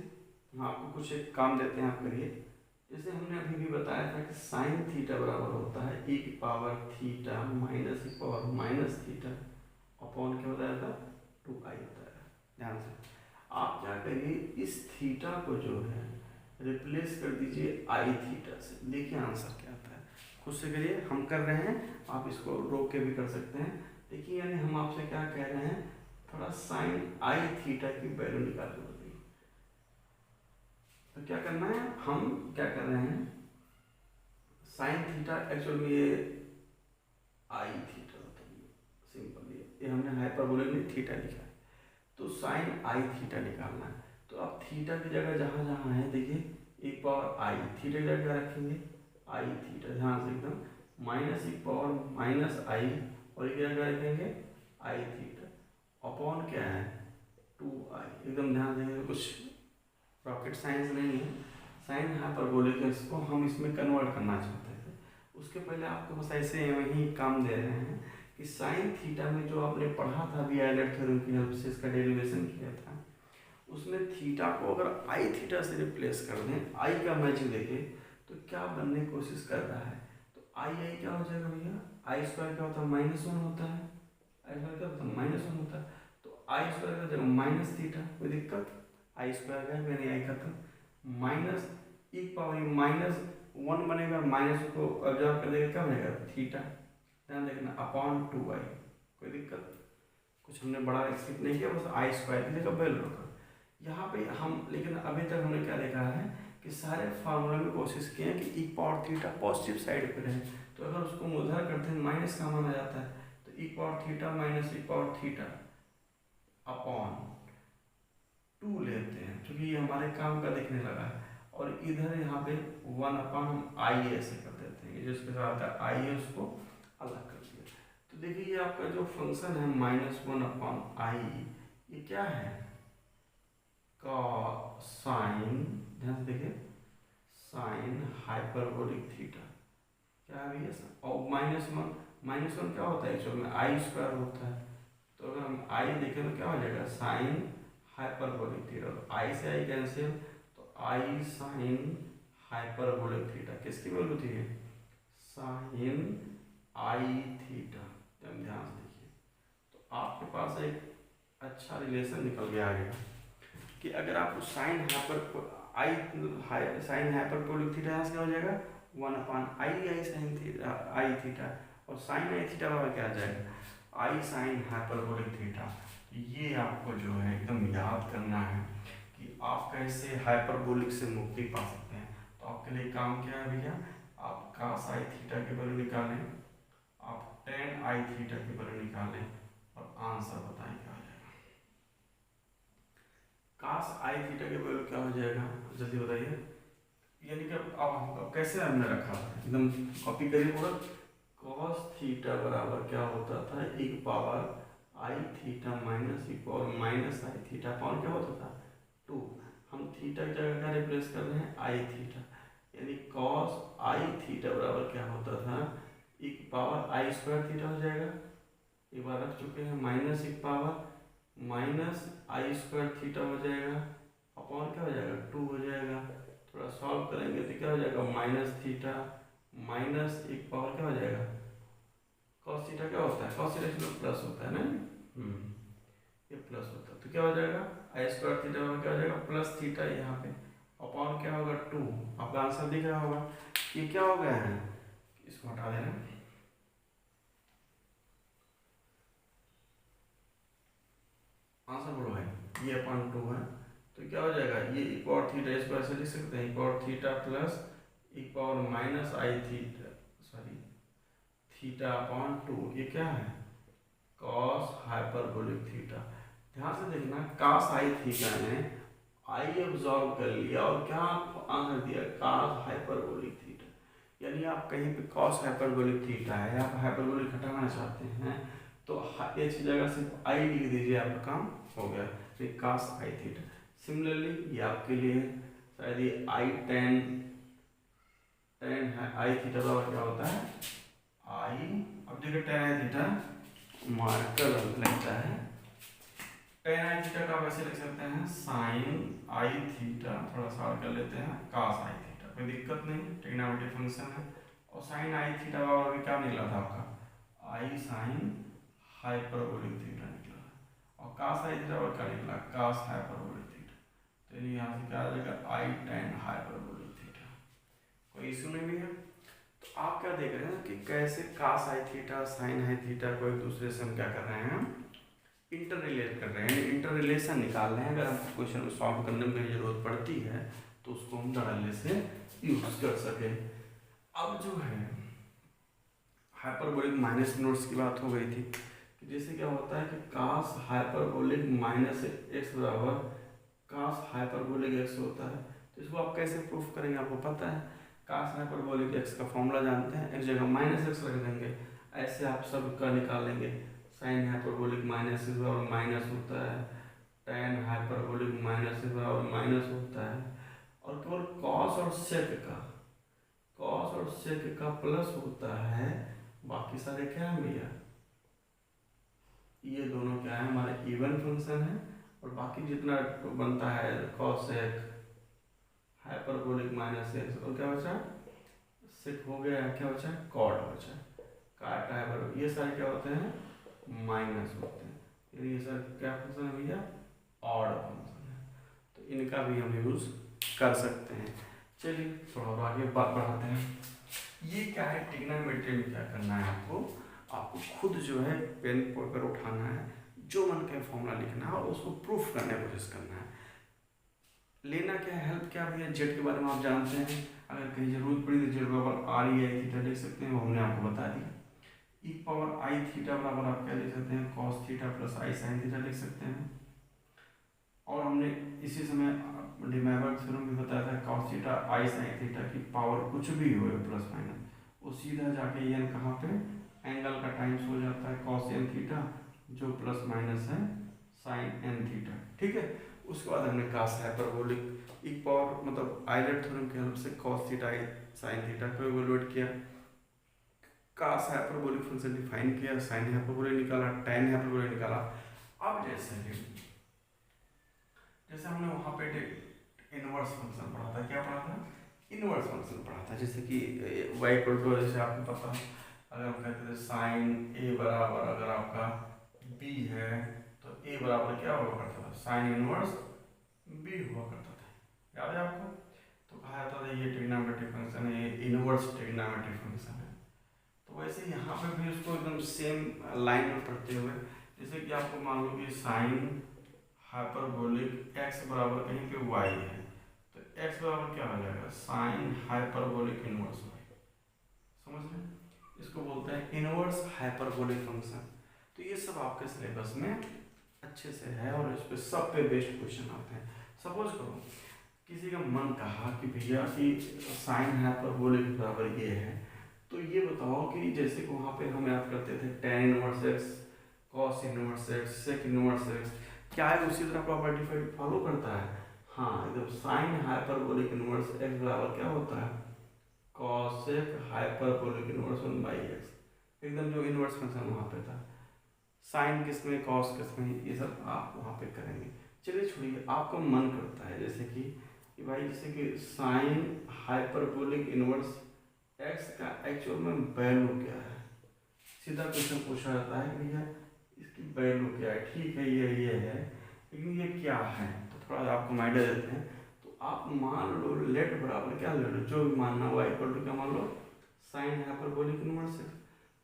हम आपको कुछ एक काम देते हैं, आप करिए, जैसे हमने अभी भी बताया था कि साइन थीटा बराबर होता है e की power theta minus e power minus theta upon क्या होता है 2i होता है। ध्यान से आप क्या करिए, इस थीटा को जो है रिप्लेस कर दीजिए आई थीटा से, देखिए आंसर क्या आता है, खुद से करिए, हम कर रहे हैं, आप इसको रोक के भी कर सकते हैं। देखिए यानी हम आपसे क्या कह रहे हैं, थोड़ा साइन आई थीटा की वैल्यू निकाल के बताइए। तो क्या करना है, हम क्या कर रहे हैं, साइन थीटा एक्चुअल में ये आई थीटा होता है, सिंपल ये हमने हाइपरबोलिक में थीटा लिखा है, तो साइन आई थीटा निकालना है। तो अब थीटा की जगह जहाँ जहाँ है देखिए एक पावर आई, थीटा की जगह क्या रखेंगे आई थीटा, ध्यान से एकदम माइनस एक पावर माइनस आई, और एक जगह रखेंगे आई थीटा अपॉन क्या है 2i, एकदम ध्यान देंगे, कुछ रॉकेट साइंस नहीं है, साइन हाइपरबोलिक है, इसको हम इसमें कन्वर्ट करना चाहते थे। उसके पहले आपको बस ऐसे वही काम दे रहे हैं कि साइन थीटा में जो आपने पढ़ा था अभी आयलर थ्योरम की हेल्प से इसका डेरिवेशन किया था, उसमें थीटा को अगर आई थीटा से रिप्लेस कर दें, आई का मैचिंग देखें तो क्या बनने की कोशिश कर रहा है, तो आई आई क्या हो जाएगा भैया, आई स्क्वायर क्या होता है -1 होता है, आई स्क्वायर क्या होता है -1 होता है, तो आई स्क्वायर का जगह माइनस थीटा, कोई दिक्कत, आई स्क्वायर का यानी आई खत्म, माइनस एक पावर -1 बनेगा, माइनस को ऑब्जर्व कर देगा क्या बनेगा थीटा, ध्यान देखना अपॉन 2i, कोई दिक्कत, कुछ हमने बड़ा स्किप नहीं किया, बस आई स्क्वायर की जगह वैल्यू रखा यहाँ पे हम। लेकिन अभी तक हमने क्या देखा है कि सारे फार्मूला में कोशिश किए हैं कि ई पावर थीटा पॉजिटिव साइड पे रहे, तो अगर उसको उधर करते हैं माइनस का माना जाता है, तो ई पावर थीटा माइनस ई पावर थीटा अपॉन 2 लेते हैं, क्योंकि ये हमारे काम का दिखने लगा है, और इधर यहाँ पे 1 अपॉन हम आई ऐसे कर देते हैं, जो इसके साथ आई है उसको अलग कर दिया। तो देखिए ये आपका जो फंक्शन है -1 अपॉन आई, ये क्या है साइन, ध्यान से देखिए साइन हाइपरबोलिक थीटा, क्या है भैया, और -1 क्या होता है एक्चुअल में आई स्क्वायर होता है, तो अगर हम आई देखें तो क्या हो जाएगा साइन हाइपरबोलिक थीटा, आई से आई कैंसिल, तो आई साइन हाइपरबोलिक थीटा किसकी वैल्यू थी साइन आई थीटा, ध्यान से देखिए, तो आपके पास एक अच्छा रिलेशन निकल के आ गया कि अगर आप साइन हाइपरबोलिक थीटा यहाँ से क्या हो जाएगा 1 upon I sine theta I theta, और साइन आई थीटा बराबर क्या आ जाएगा आई साइन हाइपरबोलिक थीटा। ये आपको जो है एकदम याद करना है कि आप कैसे हाइपरबोलिक से मुक्ति पा सकते हैं। तो आपके लिए काम क्या है भैया, आप cos आई थीटा की वैल्यू निकालें, आप tan आई थीटा की वैल्यू निकालें, और आंसर बताएं क्या हो जाएगा। cos आई थीटा की वैल्यू क्या हो जाएगा जल्दी बताइए, यानी कि अब कैसे हमने रखा था, एकदम कॉपी करिए पूरा, cos थीटा बराबर क्या होता था एक पावर आई थीटा माइनस एक पावर माइनस आई थीटा पावर क्या होता था 2, हम थीटा की जगह क्या रिप्लेस कर रहे हैं आई थीटा, यानी cos आई थीटा बराबर क्या होता था एक पावर आई स्क्वायर थीटा हो जाएगा, एक बार रख चुके हैं, माइनस एक पावर माइनस आई स्क्वायर थीटा हो जाएगा, अपॉन क्या हो जाएगा 2 हो जाएगा, थोड़ा सॉल्व करेंगे तो क्या हो जाएगा माइनस थीटा माइनस एक पावर क्या हो जाएगा cos थीटा क्या होता है, cos थीटा इसमें प्लस होता है ना, ये प्लस होता है, तो क्या हो जाएगा आई स्क्वायर थीटा में क्या हो जाएगा प्लस थीटा, यहाँ पे अपॉन क्या होगा 2, आपका आंसर दिख रहा होगा, ये क्या हो गया है, इसको हटा देना, आंसर बोलो भाई, ये अपॉन 2 है, तो क्या हो जाएगा ये एक पावर थीटा, इसको ऐसे लिख सकते हैं एक पावर थीटा प्लस एक पावर माइनस आई थीटा सॉरी थीटा अपॉन 2, ये क्या है cos हाइपरबोलिक थीटा। ध्यान से देखना cos आई थीटा ने आई अब्सॉर्ब कर लिया और क्या आपको आंसर दिया cos हाइपरबोलिक थीटा, यानी आप कहीं पे cos हाइपरबोलिक थीटा है, आप हाइपरबोलिक हटाना चाहते हैं तो इस जगह सिर्फ आई लिख दीजिए, आपका काम हो गया, फिर cos आई थीटा। सिमिलरली ये आपके लिए शायद ये आई टेन है, आई थीटा बराबर क्या होता है आई, अब देखिए टेन आई थीटा मार्कर लगता है, टेन आई थीटा का वैसे लिख सकते हैं साइन आई थीटा, थोड़ा सा और कर लेते हैं cos आई थीटा, कोई दिक्कत नहीं, ट्रिग्नोमेट्री फंक्शन है, और साइन आई थीटा का अभी क्या निकला था आपका आई साइन हाइपरबोलिक थीटा निकला, और cos आई थीटा का क्या निकला cos हाइपरबोलिक थीटा, तो यहाँ से क्या आ जाएगा आई टेन हाइपरबोलिक थीटा, कोई इशू नहीं भी है। तो आप क्या देख रहे हैं कि कैसे cos आई थीटा साइन आई थीटा को एक दूसरे से हम क्या कर रहे हैं इंटर रिलेट कर रहे हैं, इंटर रिलेशन निकाल रहे हैं। अगर हमको क्वेश्चन को सॉल्व करने में कहीं जरूरत पड़ती है तो उसको हम डरले से यूज कर सके। अब जो है हाइपरबोलिक माइनस इनवर्स की बात हो गई थी कि जैसे क्या होता है कि कास हाइपरबोलिक माइनस एक्स बराबर कास हाइपरबोलिक एक्स होता है। तो इसको आप कैसे प्रूफ करेंगे, आपको पता है कास हाइपरबोलिक एक्स का फॉर्मूला जानते हैं, एक जगह माइनस एक्स रख देंगे, ऐसे आप सब का निकालेंगे। साइन हाइपरबोलिक माइनस एक्स बराबर माइनस होता है, टेन हाइपरबोलिक माइनस एक्स बराबर माइनस होता है, और केवल कॉस और सेक का प्लस होता है। बाकी सारे क्या है भैया, ये दोनों क्या है हमारे इवन फंक्शन है, और बाकी जितना बनता है कॉसेक हाइपरबोलिक माइनस एक्स, और क्या बचा सेक हो गया, क्या बचा कॉट बचा, काट हाइपर, ये सारे क्या होते हैं माइनस होते हैं। ये सर क्या फंक्शन है भैया, ऑड फंक्शन है, तो इनका भी हम यूज कर सकते हैं। चलिए थोड़ा और आगे बात बढ़ाते हैं। ये क्या है ट्रिग्नोमेट्री में क्या करना है आपको खुद जो है पेन पेपर उठाना है, जो मन के फॉर्मूला लिखना है और उसको प्रूफ करने की कोशिश करना है। लेना क्या है, हेल्प क्या भैया, जेड के बारे में आप जानते हैं, अगर कहीं जरूरत पड़ी तो जेड बराबर आर ई आई थीटा लिख सकते हैं, वो हमने आपको बता दिया। ई पावर आई थीटा बराबर आप क्या लिख सकते हैं, कॉस थीटा प्लस आई साइन थीटा लिख सकते हैं। और हमने इसी समय डिमैवर्ग थ्योरम भी बताया था, कॉस थीटा आई साइन थीटा की पावर कुछ भी हो प्लस माइनस, वो सीधा जाके एन कहाँ पे एंगल का टाइम्स हो जाता है कॉस एन थीटा, जो प्लस माइनस है साइन एन थीटा, ठीक है। उसके बाद हमने कास हाइपरबोलिक एक पावर मतलब आइलर थ्योरम की हेल्प से कॉस थीटा आई साइन थीटा को इवेलुएट किया, कास हाइपरबोलिक फंक्शन डिफाइन किया, साइन हाइपरबोलिक निकाला, tan हाइपरबोलिक निकाला। अब जैसे हमने वहाँ पे इनवर्स फंक्शन पढ़ा था, क्या पढ़ा था, इनवर्स फंक्शन पढ़ा था, जैसे कि y इक्वल टू, जैसे आपको पता अगर हम कहते थे साइन a बराबर अगर आपका b है तो a बराबर क्या हुआ करता था, साइन इनवर्स b हुआ करता था, याद है आपको। तो कहा जाता था ये ट्रिग्नोमेट्रिक फंक्शन है, ये इनवर्स ट्रिग्नोमेट्रिक फंक्शन है। तो वैसे यहाँ पे भी उसको एकदम सेम लाइन में पढ़ते हुए, जैसे कि आपको मान लो कि साइन हाइपरबोलिक x बराबर कहीं पे y है, तो x बराबर क्या हो जाएगा, साइन हाइपरबोलिक इनवर्स y, समझ रहे हैं, इसको बोलते हैं इनवर्स हाइपरबोलिक फंक्शन। तो ये सब आपके सिलेबस में अच्छे से है और इस पे सब पे बेस्ट क्वेश्चन आते हैं। सपोज करो किसी का मन कहा कि भैया कि साइन हाइपरबोलिक बराबर ये है, तो ये बताओ कि जैसे कि वहाँ पे हम याद करते थे tan inverse x, cos inverse x, sec inverse x, क्या है उसी तरह प्रॉपर्टी फॉलो करता है। हाँ एकदम साइन हाइपरबोलिक इनवर्स x बराबर क्या होता है, cosec हाइपरबोलिक इनवर्स 1/x, एकदम जो इनवर्स फंक्शन वहाँ पे था, साइन किसमें कॉस किसमें, ये सब आप वहाँ पे करेंगे। चलिए छोड़िए, आपका मन करता है जैसे कि भाई जैसे कि साइन हाइपरबोलिक इनवर्स x का एक्चुअल में वैल्यू क्या है, सीधा क्वेश्चन पूछा जाता है भैया इसकी वैल्यू क्या है, ठीक है ये है, लेकिन ये क्या है, तो थोड़ा आपको आइडिया देते हैं। तो आप मान लो लेट बराबर क्या ले लो, जो भी मानना y इक्वल टू क्या मान लो साइन हाइपरबोलिक इनवर्स x,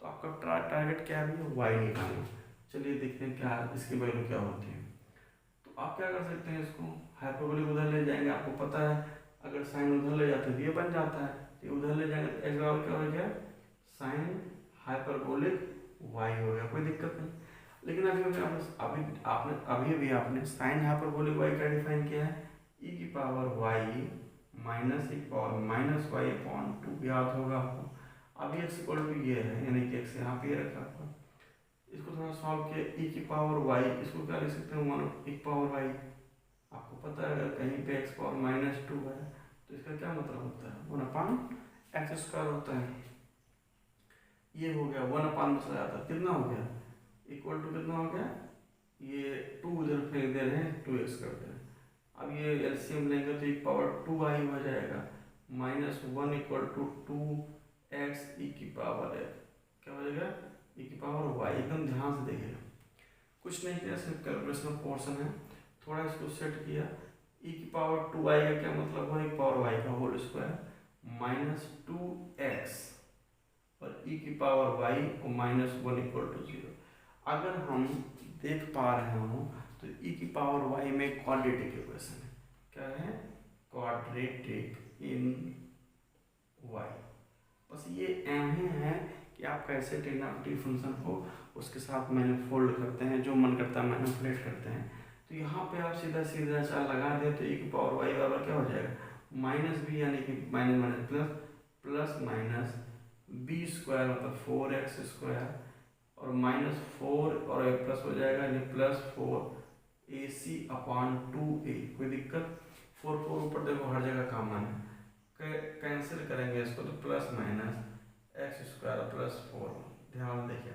तो आपका टारगेट क्या है भैया y निकालना। चलिए देखते हैं क्या इसकी वैल्यू क्या होती है। तो आप क्या कर सकते हैं, इसको हाइपरबोलिक उधर ले जाएंगे, आपको पता है अगर साइन उधर ले जाते हैं तो ये बन जाता है, तो उधर ले जाएंगे तो x बराबर क्या हो गया साइन हाइपरबोलिक y हो गया, कोई दिक्कत नहीं। लेकिन अभी भी आपने साइन हाइपरबोलिक y का डिफाइन किया है e की पावर y माइनस e की पावर माइनस y अपॉन 2 याद होगा आपको। अभी x इक्वल टू ये है, यानी कि x यहाँ पे रखा हुआ, इसको थोड़ा सॉल्व किया e की पावर y, इसको क्या लिख सकते हैं 1 e की पावर y। आपको पता है अगर कहीं पे x पावर माइनस 2 है तो इसका क्या मतलब होता है 1/x² होता है। ये हो गया 1/, चला जाता है कितना हो गया इक्वल टू कितना हो गया, ये 2 इधर फेंक दे रहे हैं 2x कर दे रहे हैं। अब ये एलसीएम लेंगे तो एक पावर 2i हो जाएगा, -1 इक्वल टू 2x e की पावर है, क्या हो जाएगा e की पावर y। एकदम ध्यान से देखिएगा, कुछ नहीं किया, सिर्फ कैलकुलेशन पोर्शन है, थोड़ा इसको सेट किया। e की पावर 2i का क्या मतलब है, एक पावर y का होल स्क्वायर -2x और e की पावर y को -1 इक्वल टू 0। अगर हम देख पा रहे हो तो ई की पावर वाई में क्वाड्रेटिक इक्वेशन है। क्या है? Quadratic in Y. बस ये अहम है कि आप कैसे ट्रिग्नोमेट्रिक फंक्शन को उसके साथ मैनिफोल्ड करते हैं, जो मन करता है मैनिपुलेट करते हैं। तो यहाँ पे आप सीधा सीधा चार लगा दे तो ई की पावर वाई बराबर क्या हो जाएगा? माइनस बी, यानी कि minus minus plus, plus minus B square मतलब 4x स्क्वायर, और माइनस 4 और एक प्लस हो जाएगा यानी प्लस 4ac/2a। कोई दिक्कत? 4 4 ऊपर देखो हर जगह कॉमन है, कैंसिल करेंगे इसको तो plus minus x square plus 4। ध्यान देखिए,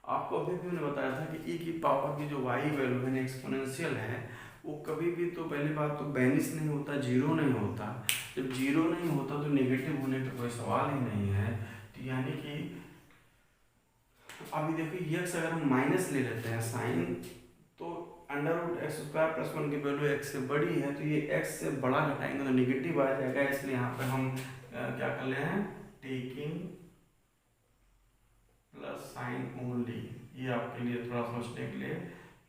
आपको अभी भी मैंने बताया था कि ई की पावर की जो वाई वैल्यू है एक्सपोनेंशियल है, वो कभी भी तो पहली बात तो बेनिस नहीं होता, जीरो नहीं होता। जब जीरो नहीं होता तो नेगेटिव होने का कोई सवाल ही नहीं है। तो यानी कि अभी देखो ये अगर हम माइनस ले लेते हैं साइन, तो under root x square plus 1 की वैल्यू एक्स से बड़ी है, तो ये एक्स से बड़ा घटाएंगे तो नेगेटिव आ जाएगा। इसलिए यहाँ पे हम क्या कर ले हैं? Taking plus sign only. ये आपके लिए थोड़ा सोचने के लिए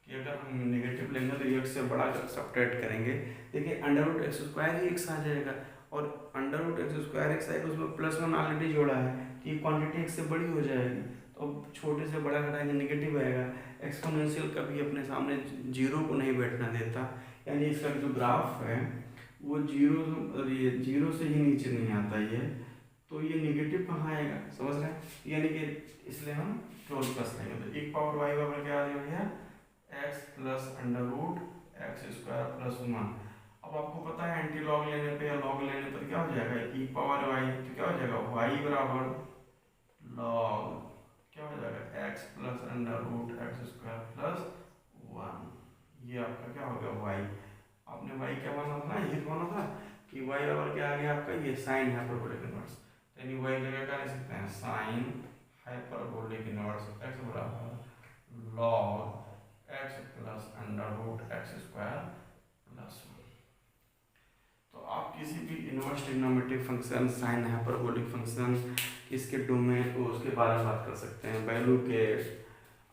कि अगर हम नेगेटिव लेंगे तो एक्स से बड़ा सब्ट्रैक्ट करेंगे। देखिए अंडर रूट एक्स स्क्वायर ही एक्स आ जाएगा, और under root x square X आएगा, उसमें प्लस 1 ऑलरेडी जोड़ा है, तो ये क्वांटिटी एक्स से बड़ी हो जाएगी। तो अब छोटे से बड़ा घटाएंगे नेगेटिव आएगा। एक्सपोनेंशियल कभी अपने सामने जीरो को नहीं बैठना देता, यानी इसका जो ग्राफ है वो जीरो से ही नीचे नहीं आता ये, तो ये नेगेटिव कहाँ आएगा? समझ रहे हैं? यानी कि इसलिए हम क्लोज प्लस लेंगे तो एक पावर वाई बराबर क्या आ रही है? X plus under root x square plus 1। अब आपको पता है एंटी लॉग लेने पे या लॉग लेने पर क्या हो जाएगा? ई पावर वाई, तो क्या हो जाएगा? वाई बराबर लॉग क्या हो जाएगा? X plus under root x square plus 1। ये आपका क्या हो गया? वाई। आपने वाई क्या माना था ना? ये माना था कि वाई बराबर क्या आ गया आपका? ये साइन हाइपरबोलिक इनवर्स, यानी वाई जगह क्या लिख सकते हैं? साइन हाइपरबोलिक इनवर्स एक्स बराबर log x plus under root x square plus 1। तो आप किसी भी inverse trigonometric function, sine hyperbolic function, इसके डोमेन उसके बारे में बात कर सकते हैं, वैल्यू के।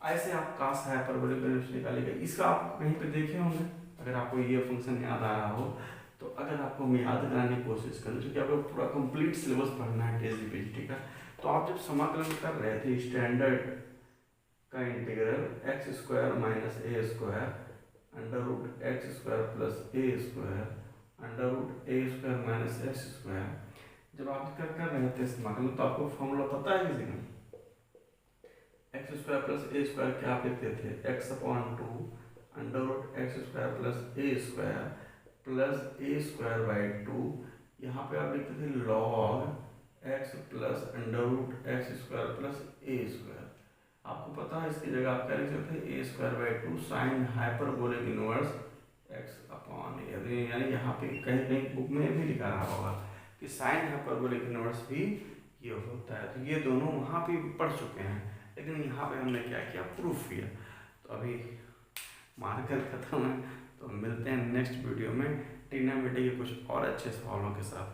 ऐसे आप कास हाइपरबोलिक वैल्यू निकालेंगे, इसका आप कहीं पे देखे होंगे। अगर आपको ये फंक्शन याद आ रहा हो तो अगर आपको मैं याद कराने की कोशिश करूँ, क्योंकि आपको पूरा कंप्लीट सिलेबस पढ़ना है टीजीपीटी का। तो आप जब समाकलन कर रहे थे स्टैंडर्ड का integral x square minus a square under root x square plus a square under root a square minus x square, जब आप कर रहे थे समाकलन तो आपको फॉर्मूला पता है किसी का? X square plus a square क्या आप लिखते थे? x/2 under root x square plus a square plus a square by 2। यहाँ पे आप लिखते थे log x plus under root x square plus a square. आपको पता है इसकी जगह आप क्या लिख सकते हैं? A square by 2 sine hyperbolic inverse x/a। यानी यहाँ पे कहीं कहीं बुक में भी लिखा रहा होगा कि साइन हाइपरबोलिक इनवर्स भी ये होता है। तो ये दोनों वहाँ पे पढ़ चुके हैं, लेकिन यहाँ पे हमने क्या किया? प्रूफ किया। तो अभी मार्कर खत्म है, तो मिलते हैं नेक्स्ट वीडियो में ट्रिग्नोमेट्री के कुछ और अच्छे सवालों के साथ।